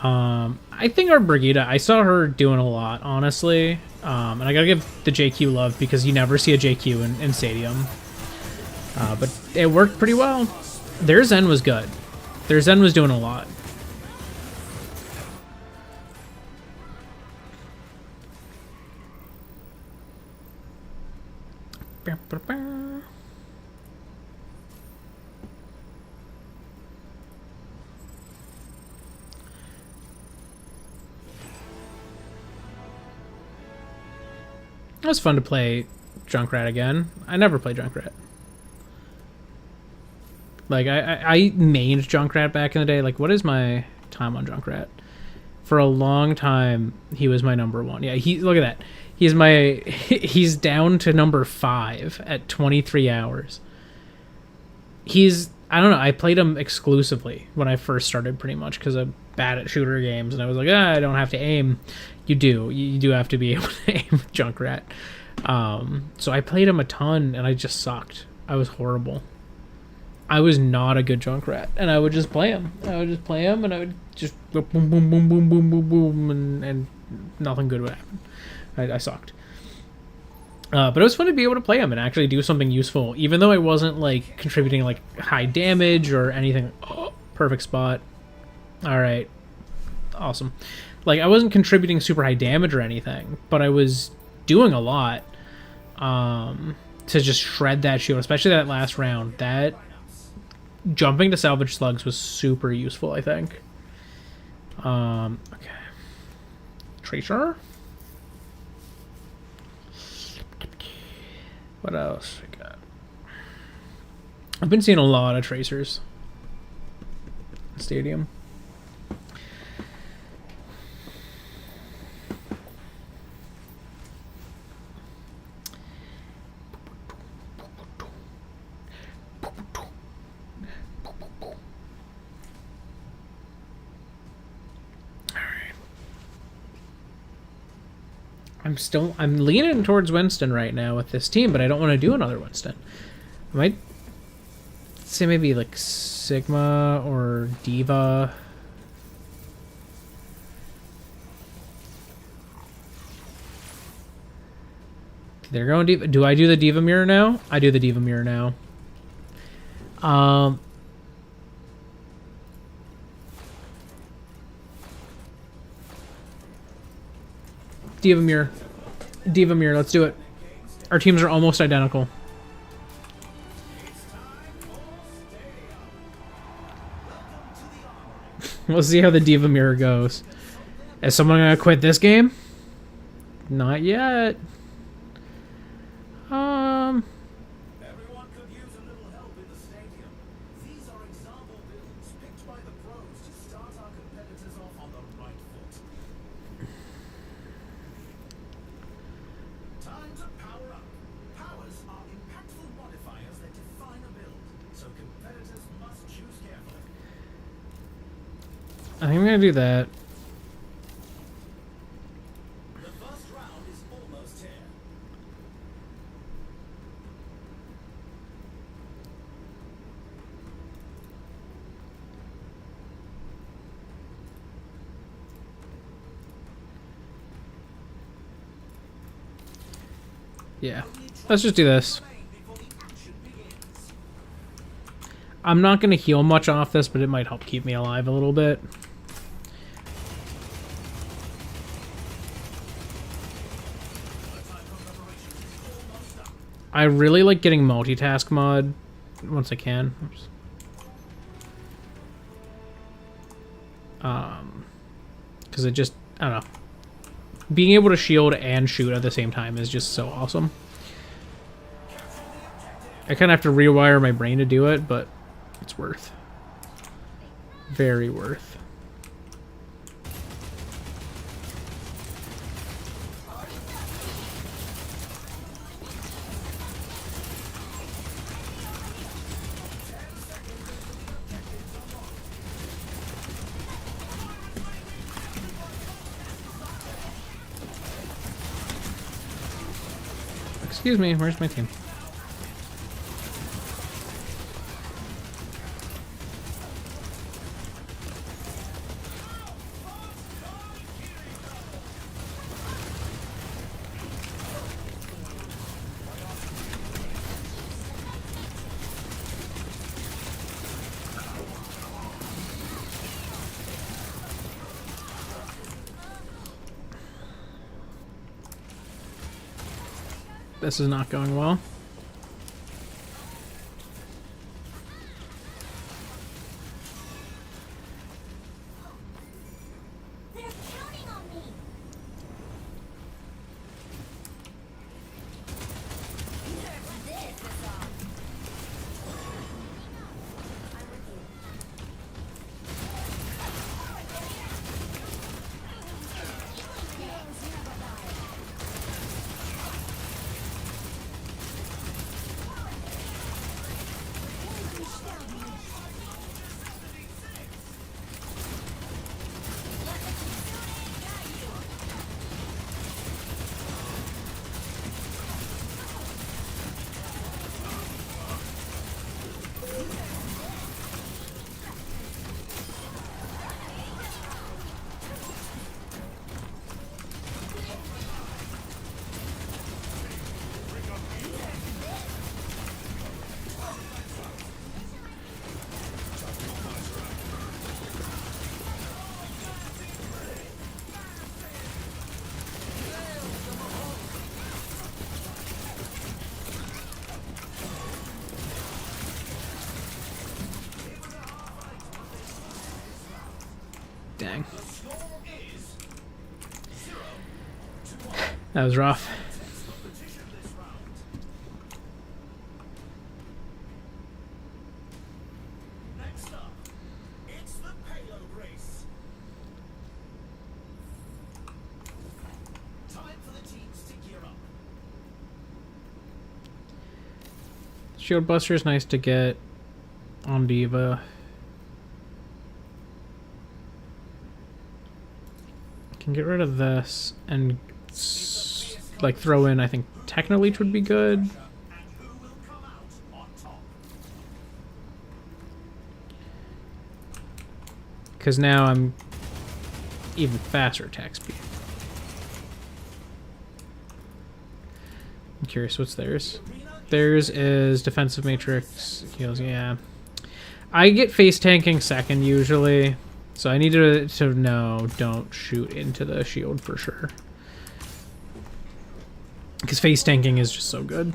A: I think our Brigitte, I saw her doing a lot, honestly. And I gotta give the JQ love because you never see a JQ in Stadium. But it worked pretty well. Their Zen was good. Their Zen was doing a lot. It was fun to play Junkrat again. I never played Junkrat. Like, I mained Junkrat back in the day. Like, what is my time on Junkrat? For a long time, he was my number one. Yeah, look at that. He's down to number 5 at 23 hours. I don't know, I played him exclusively when I first started pretty much because I'm bad at shooter games, and I was like, I don't have to aim. You do. You do have to be able to aim with Junkrat. So I played him a ton, and I just sucked. I was horrible. I was not a good Junkrat, and I would just play him. And I would just go boom, boom, boom, boom, boom, boom, boom, and nothing good would happen. I sucked. But it was fun to be able to play him and actually do something useful, even though I wasn't like contributing like high damage or anything. Oh, perfect spot. All right, awesome. Like I wasn't contributing super high damage or anything, but I was doing a lot to just shred that shield, especially that last round. That jumping to salvage slugs was super useful, I think. Okay, Tracer. What else we got? I've been seeing a lot of tracers in Stadium. I'm leaning towards Winston right now with this team, but I don't want to do another Winston. I might say maybe like Sigma or Diva. They're going Diva. Do I do the Diva mirror now? I do the Diva mirror now. Diva mirror. Diva mirror, let's do it. Our teams are almost identical. We'll see how the Diva mirror goes. Is someone gonna quit this game? Not yet.
B: Everyone could use a little help in the stadium. These are example builds picked by the pros to start our competitors off on the right foot. Time to power up. Powers are impactful modifiers that define a build, so competitors must choose carefully.
A: I think I'm gonna do that.
B: The first round is almost here.
A: Yeah. Let's just do this. I'm not going to heal much off this, but it might help keep me alive a little bit. I really like getting multitask mod once I can. Oops. Because it just, I don't know. Being able to shield and shoot at the same time is just so awesome. I kind of have to rewire my brain to do it, but it's worth. Very worth. Excuse me, where's my team? This is not going well.
C: They're counting on me. This is off. I'm with you. Heroes never die.
A: Dang. That was rough.
B: Next up, it's the payload race. Time for the teams to gear up.
A: Shield Buster is nice to get on Diva. Can get rid of this and like throw in, I think Technoleech would be good.
B: And who will come out on top?
A: Because now I'm even faster attack speed. I'm curious, what's theirs? Theirs is defensive matrix heals, yeah. I get face tanking second usually. So I need to know, don't shoot into the shield for sure. Because face tanking is just so good.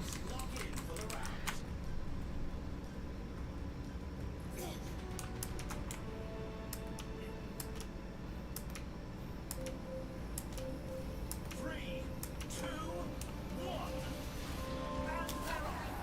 B: Three, two, one. And they're off.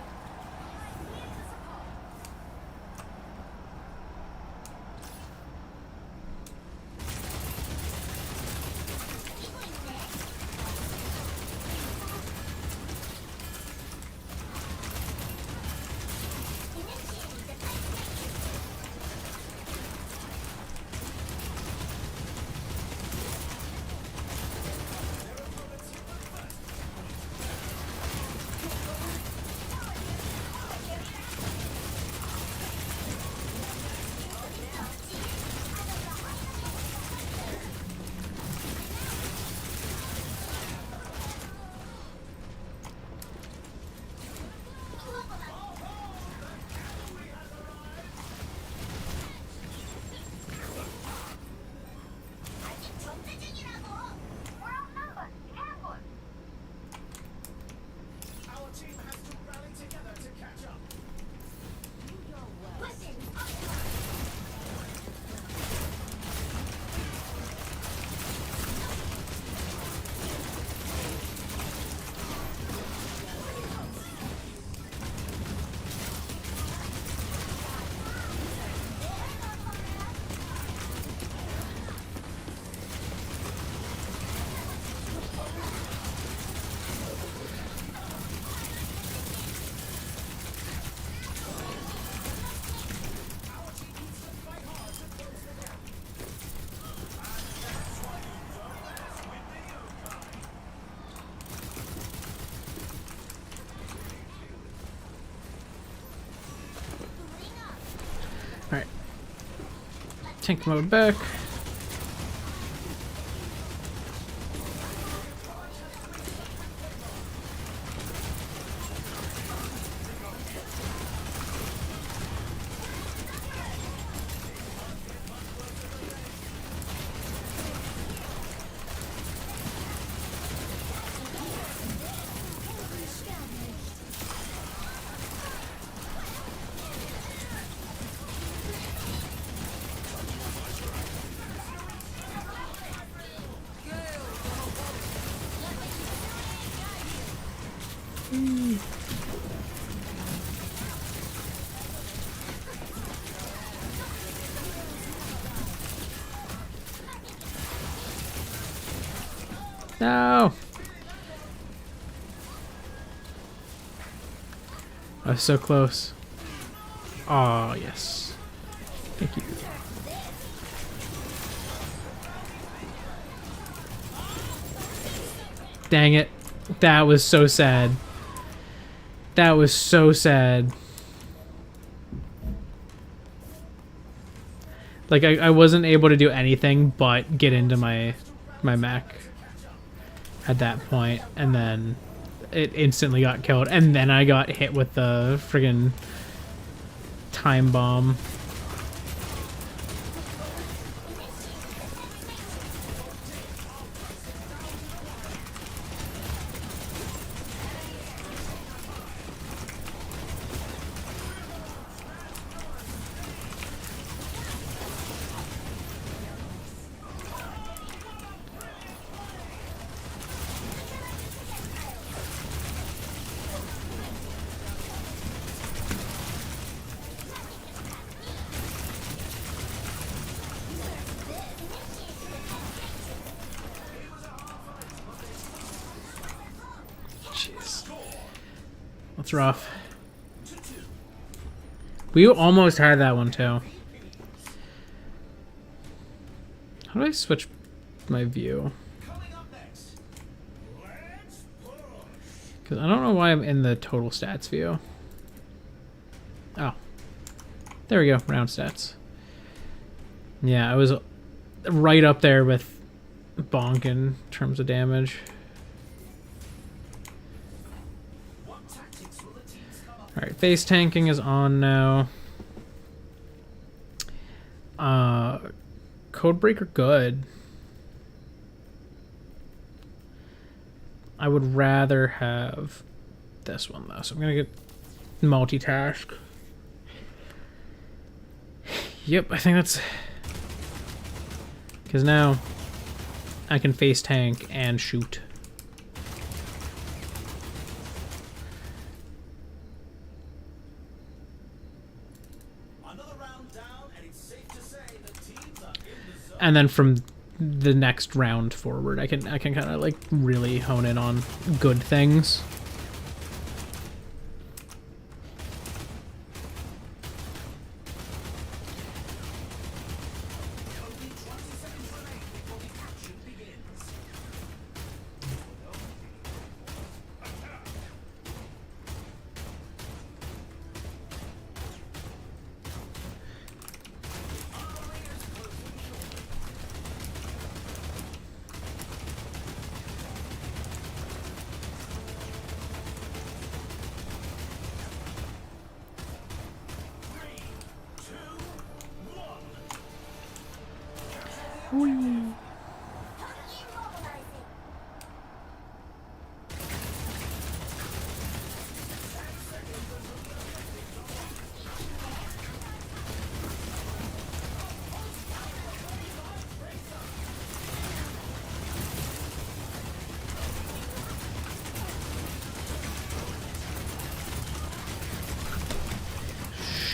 A: Tank mode back. No! I was so close. Oh, yes. Thank you. Dang it. That was so sad. That was so sad. Like, I wasn't able to do anything but get into my mech at that point, and then it instantly got killed, and then I got hit with the friggin' time bomb. Jeez. That's rough. We almost had that one too. How do I switch my view? Because I don't know why I'm in the total stats view. Oh. There we go, round stats. Yeah, I was right up there with Bonk in terms of damage. Alright, face tanking is on now. Codebreaker good. I would rather have this one though, so I'm gonna get multitask. Yep, I think that's... Because now I can face tank and shoot. And then from the next round forward, I can kind of like really hone in on good things.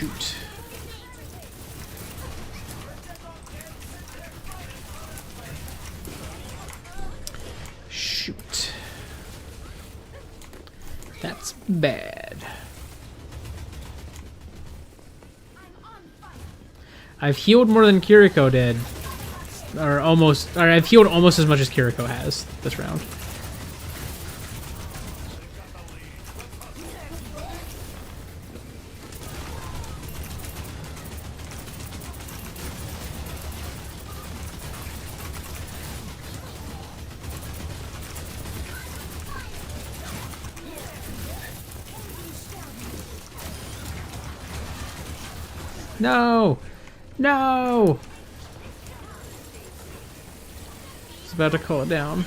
A: Shoot. Shoot. That's bad. I've healed more than Kiriko did. Or almost. Or I've healed almost as much as Kiriko has this round. No! No! It's about to call it down.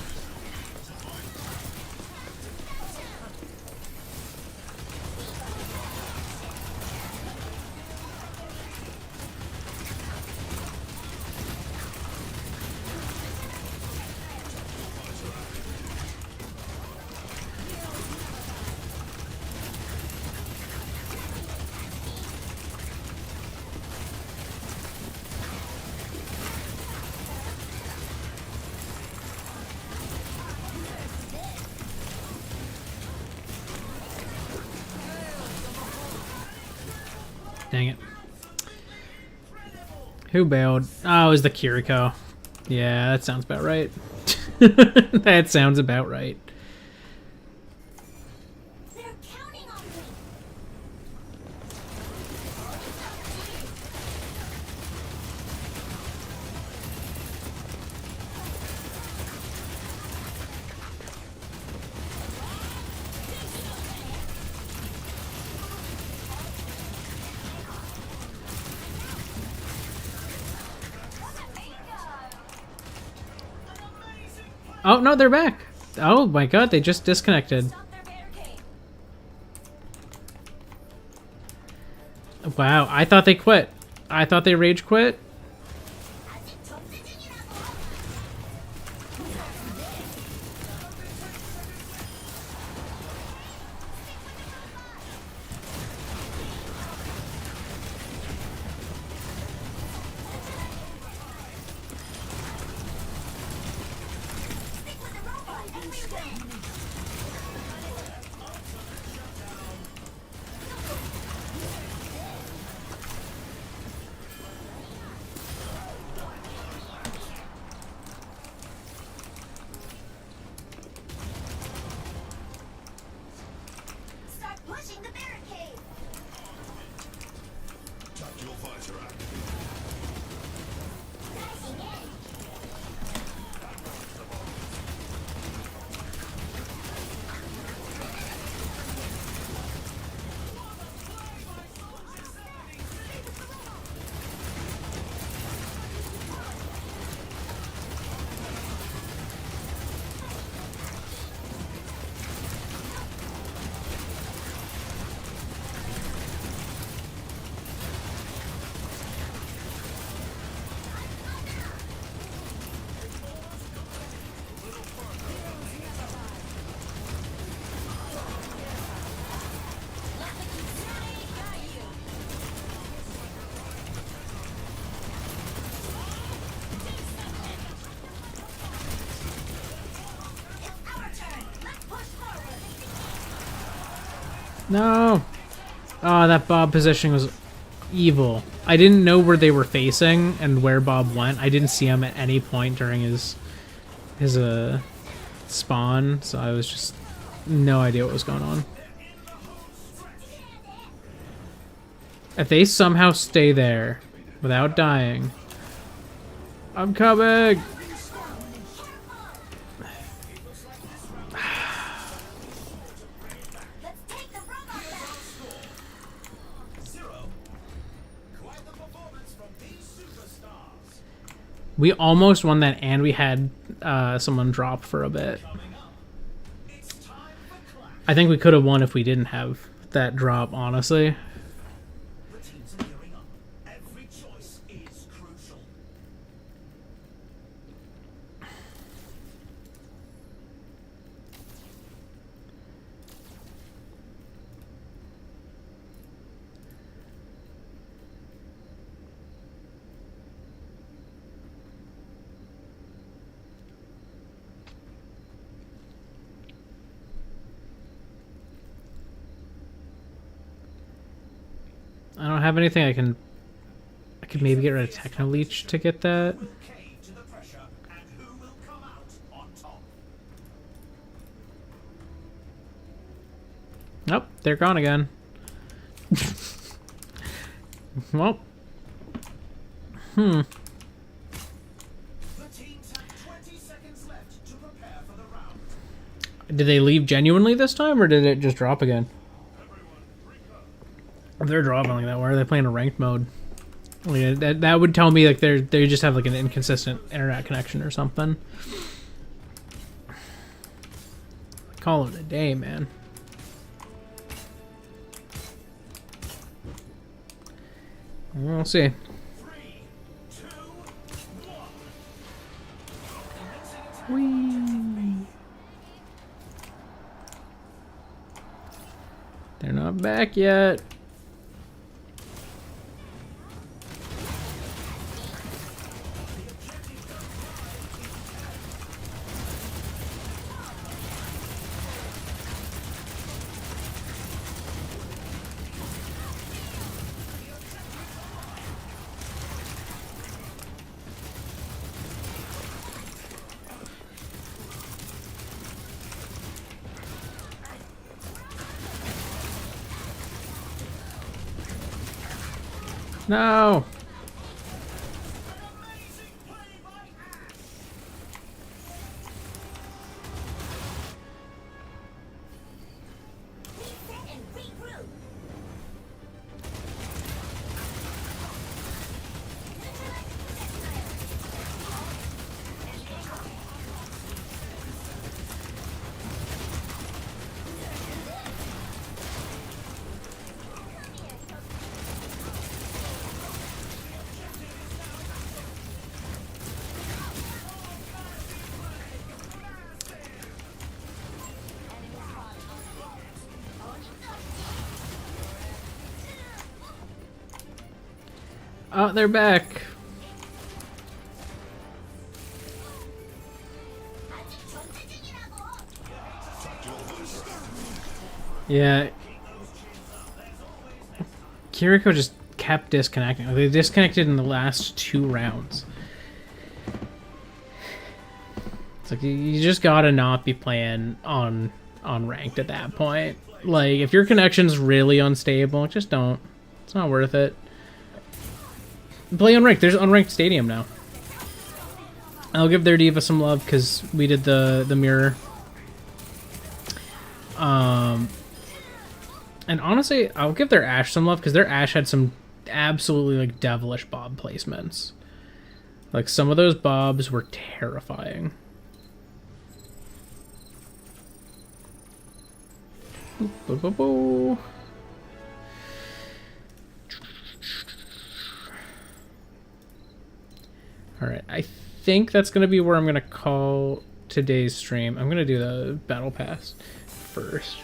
A: Dang it. Who bailed? Oh, it was the Kiriko. Yeah, that sounds about right. That sounds about right.
C: They're counting on me.
A: Oh, no, they're back. Oh my god, they just disconnected.
C: Stop their barricade.
A: Wow, I thought they quit. I thought they rage quit.
C: Start pushing the barricade.
B: Tactical visor active.
C: Rising in.
A: No. Oh, that Bob positioning was evil. I didn't know where they were facing and where Bob went. I didn't see him at any point during his spawn, so I was just no idea what was going on. If they somehow stay there without dying, I'm coming.
C: Let's take the robot back.
B: Zero. Quite the performance from these superstars.
A: We almost won that, and we had someone drop for a bit.
B: Coming up, it's time for clash.
A: I think we could have won if we didn't have that drop, honestly.
B: The teams are gearing up. Every choice is crucial.
A: I don't have anything I could maybe get rid of Techno Leech to get that.
B: Will cave to the pressure, and who will come out on top?
A: Nope, they're gone again. Well.
B: The teams have 20 seconds left to prepare for the round.
A: Did they leave genuinely this time, or did it just drop again? If they're dropping like that, why are they playing a ranked mode? Like, that would tell me like they just have like an inconsistent internet connection or something. Call it a day, man. We'll see.
B: 3, 2, 1.
A: Whee! They're not back yet. No!
C: Reset and regroup.
A: Oh, they're back. Yeah. Kiriko just kept disconnecting. They disconnected in the last 2 rounds. It's like you just gotta not be playing on ranked at that point. Like if your connection's really unstable, just don't. It's not worth it. Play unranked. There's unranked stadium now. I'll give their diva some love because we did the mirror. And honestly, I'll give their Ashe some love because their Ashe had some absolutely like devilish bob placements. Like some of those bobs were terrifying. Boop, boop, boop, boop. Alright, I think that's going to be where I'm going to call today's stream. I'm going to do the battle pass first.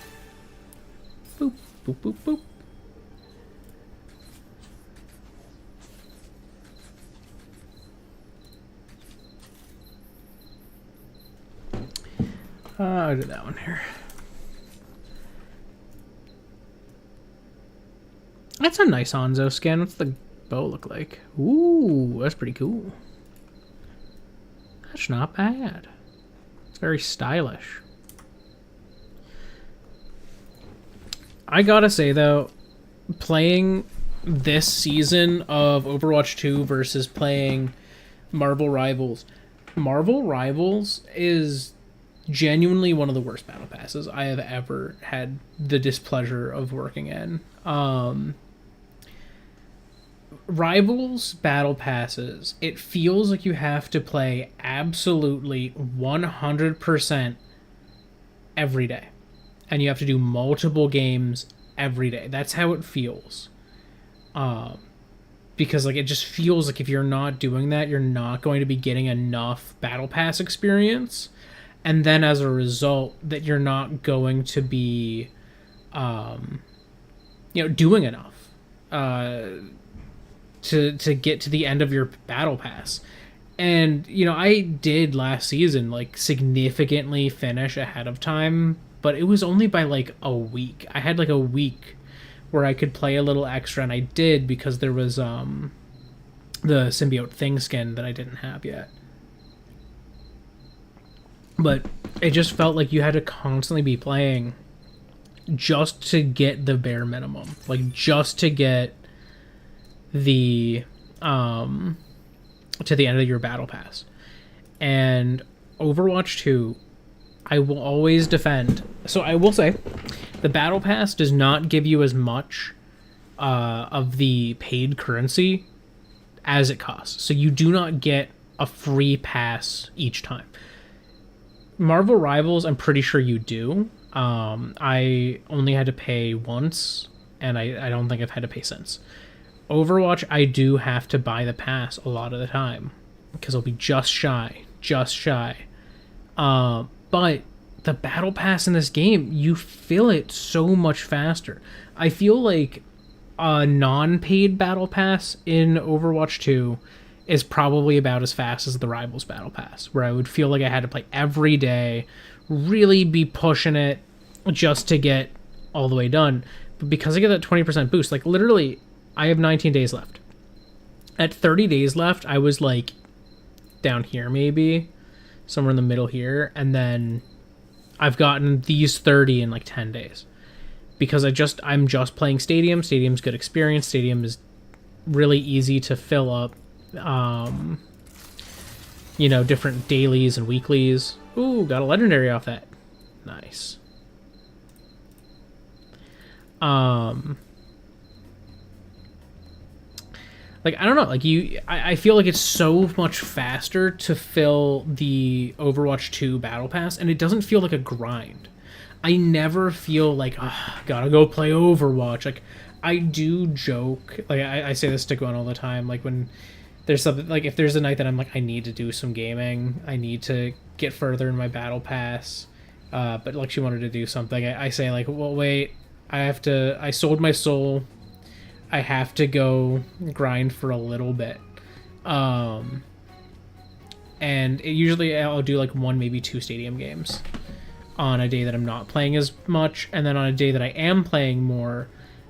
A: Boop, boop, boop, boop. I'll do that one here. That's a nice Hanzo skin. What's the bow look like? Ooh, that's pretty cool. That's not bad. It's very stylish. I gotta say though, playing this season of Overwatch 2 versus playing Marvel Rivals is genuinely one of the worst battle passes I have ever had the displeasure of working in. Rivals battle passes, it feels like you have to play absolutely 100% every day. And you have to do multiple games every day. That's how it feels. Because like it just feels like if you're not doing that, you're not going to be getting enough battle pass experience. And then as a result, that you're not going to be doing enough to get to the end of your battle pass. And I did last season like significantly finish ahead of time, but it was only by like a week. I had like a week where I could play a little extra, and I did because there was the symbiote thing skin that I didn't have yet. But it just felt like you had to constantly be playing just to get the bare minimum, like just to get the to the end of your battle pass. And Overwatch 2, I will always defend. So I will say the battle pass does not give you as much of the paid currency as it costs. So you do not get a free pass each time. Marvel Rivals, I'm pretty sure you do. I only had to pay once, and I don't think I've had to pay since. Overwatch, I do have to buy the pass a lot of the time because it'll be just shy. But the battle pass in this game, you fill it so much faster. I feel like a non-paid battle pass in Overwatch 2 is probably about as fast as the Rivals battle pass, where I would feel like I had to play every day, really be pushing it just to get all the way done. But because I get that 20% boost, like literally, I have 19 days left. At 30 days left, I was like down here maybe, somewhere in the middle here, and then I've gotten these 30 in like 10 days. Because I'm just playing Stadium. Stadium's good experience. Stadium is really easy to fill up. Different dailies and weeklies. Ooh, got a legendary off that. Nice. Like, I don't know, like I feel like it's so much faster to fill the Overwatch 2 Battle Pass, and it doesn't feel like a grind. I never feel like, gotta go play Overwatch. Like, I do joke, like, I say this to Gwen all the time, like, when there's something, like, if there's a night that I'm like, I need to do some gaming, I need to get further in my Battle Pass, but, like, she wanted to do something, I say, like, well, wait, I sold my soul, I have to go grind for a little bit. And usually I'll do, like, 1, maybe 2 Stadium games on a day that I'm not playing as much, and then on a day that I am playing more,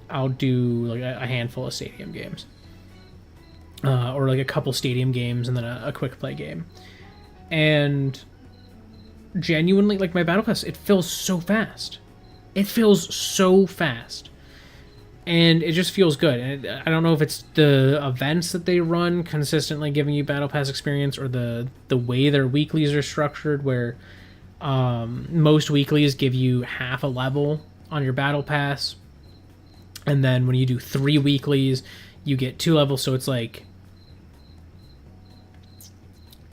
A: I'll do like a handful of Stadium games, or like a couple Stadium games and then a quick play game. And genuinely, like, my Battle Pass, it fills so fast. It fills so fast, and it just feels good. And I don't know if it's the events that they run consistently giving you Battle Pass experience, or the way their weeklies are structured, where most weeklies give you half a level on your Battle Pass, and then when you do 3 weeklies, you get 2 levels. So it's like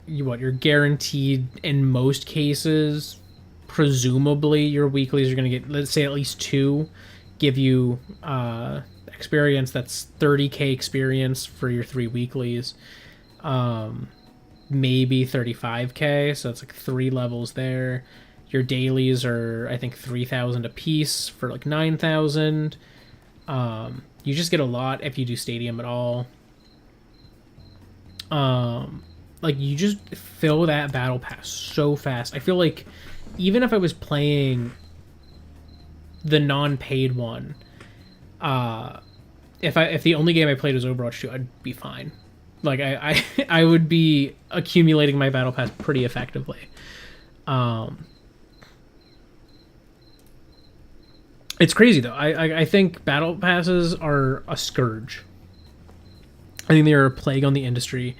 A: you're guaranteed in most cases. Presumably, your weeklies are going to get, let's say, at least 2 give you experience. That's 30k experience for your 3 weeklies. Maybe 35k, so it's like 3 levels there. Your dailies are, I think, 3,000 a piece for like 9,000. You just get a lot if you do Stadium at all. Like, you just fill that Battle Pass so fast. I feel like even if I was playing the non-paid one, if the only game I played was Overwatch 2, I'd be fine. Like, I would be accumulating my Battle Pass pretty effectively. It's crazy, though. I think Battle Passes are a scourge. I think they are a plague on the industry.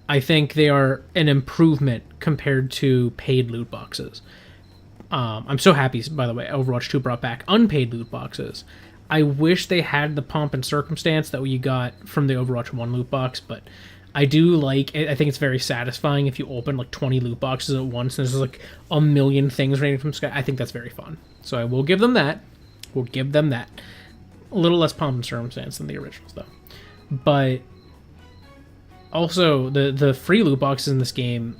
A: I think they are an improvement compared to paid loot boxes. I'm so happy, by the way, Overwatch 2 brought back unpaid loot boxes. I wish they had the pomp and circumstance that you got from the Overwatch 1 loot box, but I do like it. I think it's very satisfying if you open like 20 loot boxes at once and there's like a million things raining from the sky. I think that's very fun. So I will give them that. We'll give them that. A little less pomp and circumstance than the originals, though. But also, the free loot boxes in this game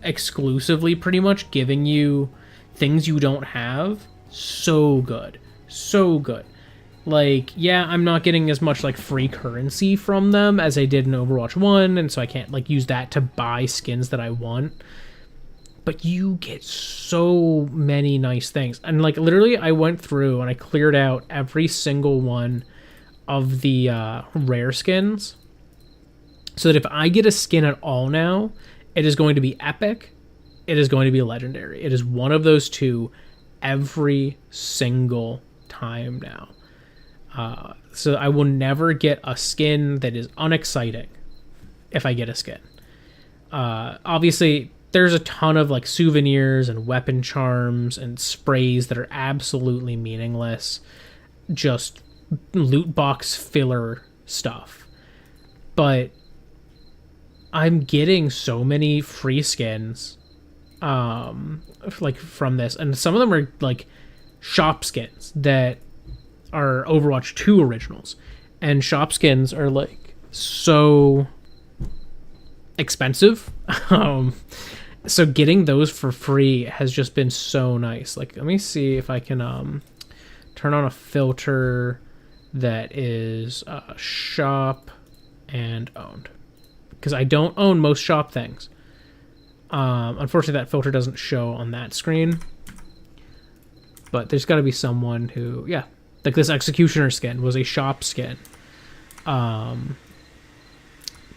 A: exclusively pretty much giving you things you don't have. So good. So good. Like, yeah, I'm not getting as much, like, free currency from them as I did in Overwatch 1, and so I can't, like, use that to buy skins that I want. But you get so many nice things. And, like, literally, I went through and I cleared out every single one of the rare skins, so that if I get a skin at all now, it is going to be epic, it is going to be legendary. It is one of those two every single time now. So I will never get a skin that is unexciting if I get a skin. Obviously, there's a ton of like souvenirs and weapon charms and sprays that are absolutely meaningless. Just loot box filler stuff. But I'm getting so many free skins, like from this, and some of them are like shop skins that are Overwatch 2 originals, and shop skins are like so expensive. So getting those for free has just been so nice. Like, let me see if I can turn on a filter that is shop and owned, because I don't own most shop things. Unfortunately, that filter doesn't show on that screen, but there's got to be someone who, yeah, like this Executioner skin was a shop skin. Don't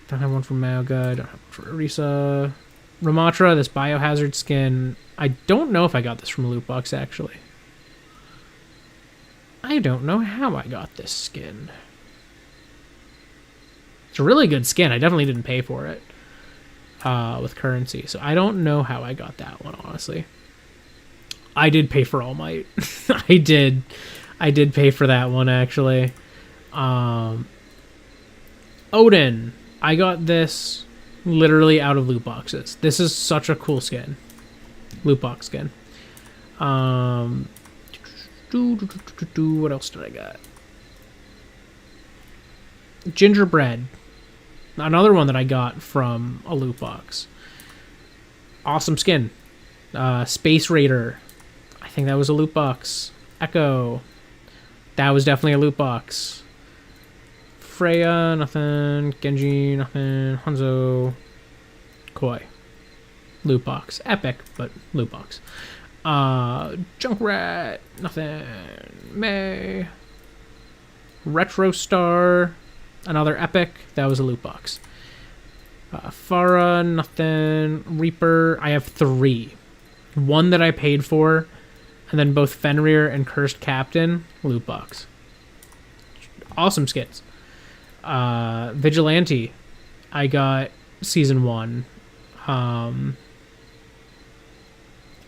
A: have one for Maoga, don't have one for Orisa. Ramatra, this Biohazard skin, I don't know if I got this from a loot box, actually. I don't know how I got this skin. It's a really good skin. I definitely didn't pay for it with currency, so I don't know how I got that one, honestly. I did pay for All Might. I did pay for that one, actually. Odin, I got this literally out of loot boxes. This is such a cool skin. Loot box skin. What else did I got? Gingerbread. Another one that I got from a loot box. Awesome skin. Space Raider. I think that was a loot box. Echo. That was definitely a loot box. Freya, nothing. Genji, nothing. Hanzo. Koi. Loot box. Epic, but loot box. Junkrat, nothing. May. Retro Star, another epic. That was a loot box. Farah, nothing. Reaper, I have 3. One that I paid for, and then both Fenrir and Cursed Captain, loot box. Awesome skins. Vigilante, I got Season 1.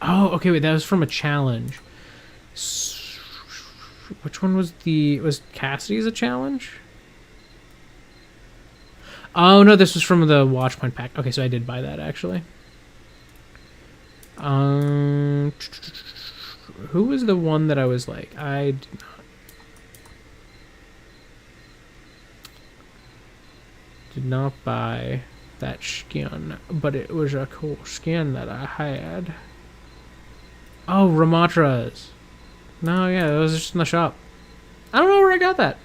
A: Oh, okay, wait, that was from a challenge. Which one was was Cassidy's a challenge? Oh, no, this was from the Watchpoint pack. Okay, so I did buy that, actually. Who was the one that I was like, I did not buy that skin, but it was a cool skin that I had. Oh, Ramatra's. No, yeah, it was just in the shop. I don't know where I got that.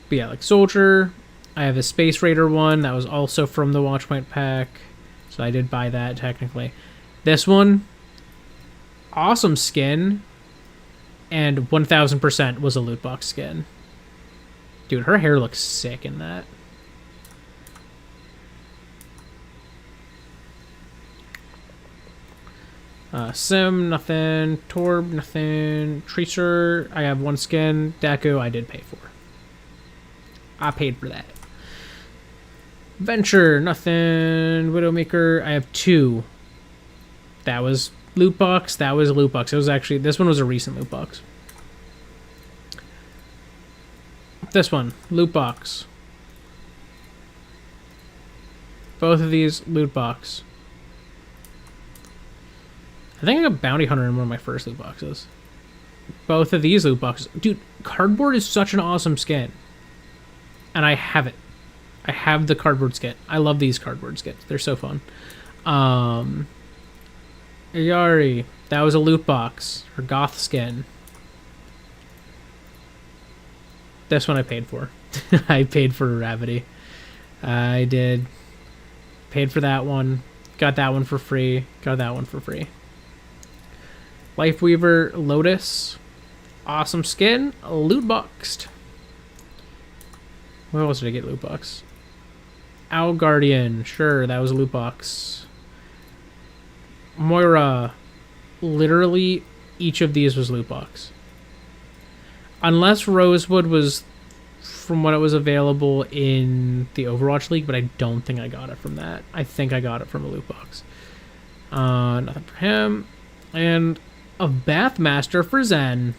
A: But yeah, like Soldier. I have a Space Raider one that was also from the Watchpoint pack, so I did buy that technically. This one, awesome skin, and 1000% was a loot box skin. Dude, her hair looks sick in that. Sim, nothing. Torb, nothing. Tracer, I have 1 skin. Deku, I did pay for. I paid for that. Venture, nothing. Widowmaker, I have 2. That was loot box. That was a loot box. It was actually, this one was a recent loot box. This one, loot box. Both of these, loot box. I think I got Bounty Hunter in one of my first loot boxes. Both of these loot boxes. Dude, Cardboard is such an awesome skin. And I have it. I have the Cardboard skin. I love these Cardboard skins. They're so fun. Yari. That was a loot box. Her Goth skin. This one I paid for. I paid for Ravity. I did. Paid for that one. Got that one for free. Got that one for free. Lifeweaver Lotus. Awesome skin. Loot boxed. What else did I get loot box? Owl Guardian. Sure, that was a loot box. Moira. Literally, each of these was loot box. Unless Rosewood was from when it was available in the Overwatch League, but I don't think I got it from that. I think I got it from a loot box. Nothing for him. And a Bathmaster for Zen.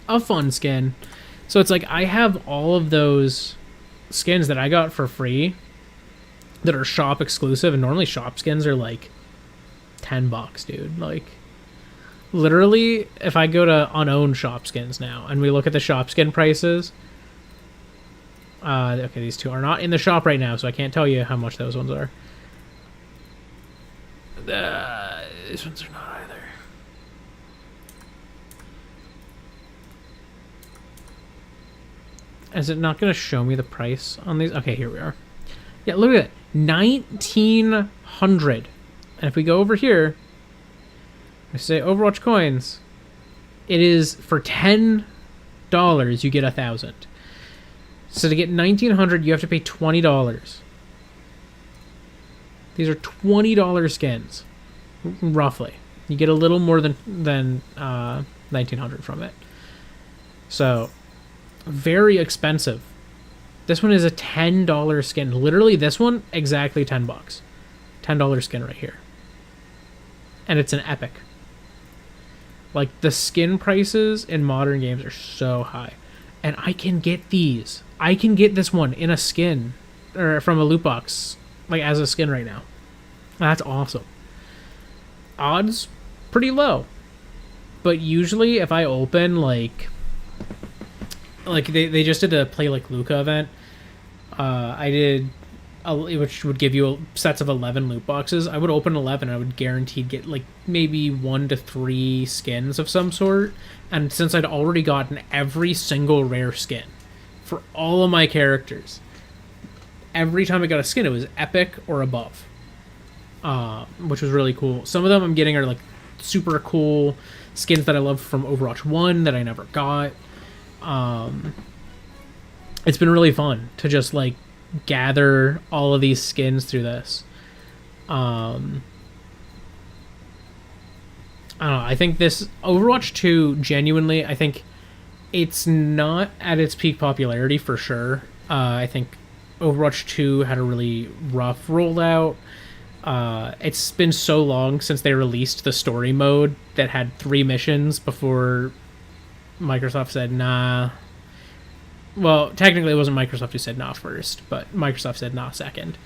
A: A fun skin. So it's like I have all of those skins that I got for free that are shop exclusive, and normally shop skins are like $10, dude. Like, literally, if I go to unowned shop skins now and we look at the shop skin prices, okay, these two are not in the shop right now, so I can't tell you how much those ones are. These ones are not either. Is it not going to show me the price on these? Okay, here we are. Yeah, look at it. 1,900. And if we go over here, I say Overwatch coins. It is for $10, you get 1,000. So to get 1,900, you have to pay $20. These are $20 skins, roughly. You get a little more than 1,900 from it. So, very expensive. This one is a $10 skin. Literally, this one, exactly $10. $10 skin right here. And it's an epic. Like, the skin prices in modern games are so high. And I can get these. I can get this one in a skin, or from a loot box, like as a skin right now. That's awesome. Odds, pretty low. But usually if I open, like they just did a Play Like Luca event. I did, which would give you sets of 11 loot boxes. I would open 11 and I would guaranteed get like maybe 1 to 3 skins of some sort. And since I'd already gotten every single rare skin for all of my characters, every time I got a skin, it was epic or above, which was really cool. Some of them I'm getting are like super cool skins that I love from Overwatch 1 that I never got. It's been really fun to just like gather all of these skins through this. I don't know. I think this Overwatch 2, genuinely, I think it's not at its peak popularity for sure. I think Overwatch 2 had a really rough rollout. It's been so long since they released the story mode that had 3 missions before Microsoft said nah. Well, technically it wasn't Microsoft who said nah first, but Microsoft said nah second.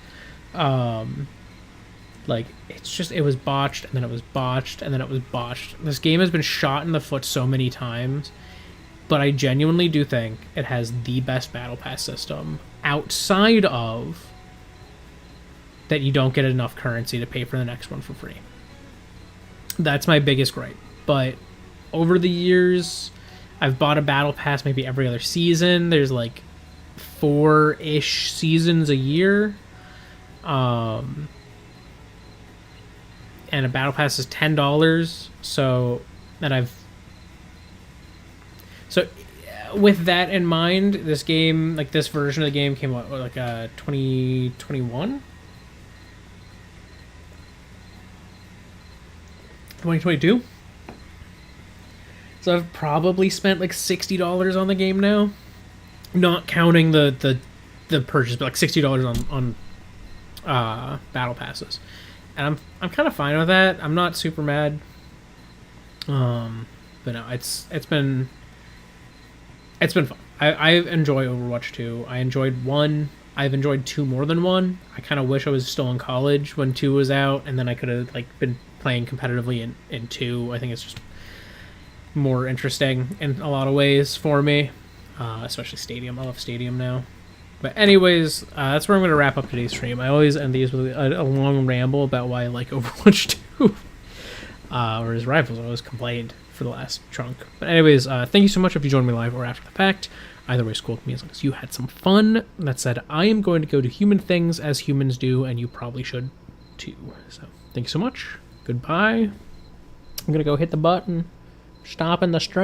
A: Like, it's just, it was botched, and then it was botched, and then it was botched. This game has been shot in the foot so many times, but I genuinely do think it has the best Battle Pass system outside of that you don't get enough currency to pay for the next one for free. That's my biggest gripe. But over the years, I've bought a Battle Pass maybe every other season. There's like 4-ish seasons a year. And a Battle Pass is $10. So with that in mind, this game, like this version of the game came out like 2021? 2022? So I've probably spent like $60 on the game now. Not counting the purchase, but like $60 on battle passes. And I'm kind of fine with that. I'm not super mad. But no, it's been fun. I enjoy Overwatch 2. I enjoyed 1. I've enjoyed 2 more than 1. I kind of wish I was still in college when 2 was out, and then I could have like been playing competitively in 2. I think it's just more interesting in a lot of ways for me, especially Stadium. I love Stadium now. But anyways, that's where I'm going to wrap up today's stream. I always end these with a long ramble about why I like Overwatch 2. Whereas Rivals always complained for the last chunk. But anyways, thank you so much if you joined me live or after the fact. Either way is cool with me as long as you had some fun. That said, I am going to go do human things as humans do, and you probably should too. So thank you so much. Goodbye. I'm going to go hit the button. Stopping the stream.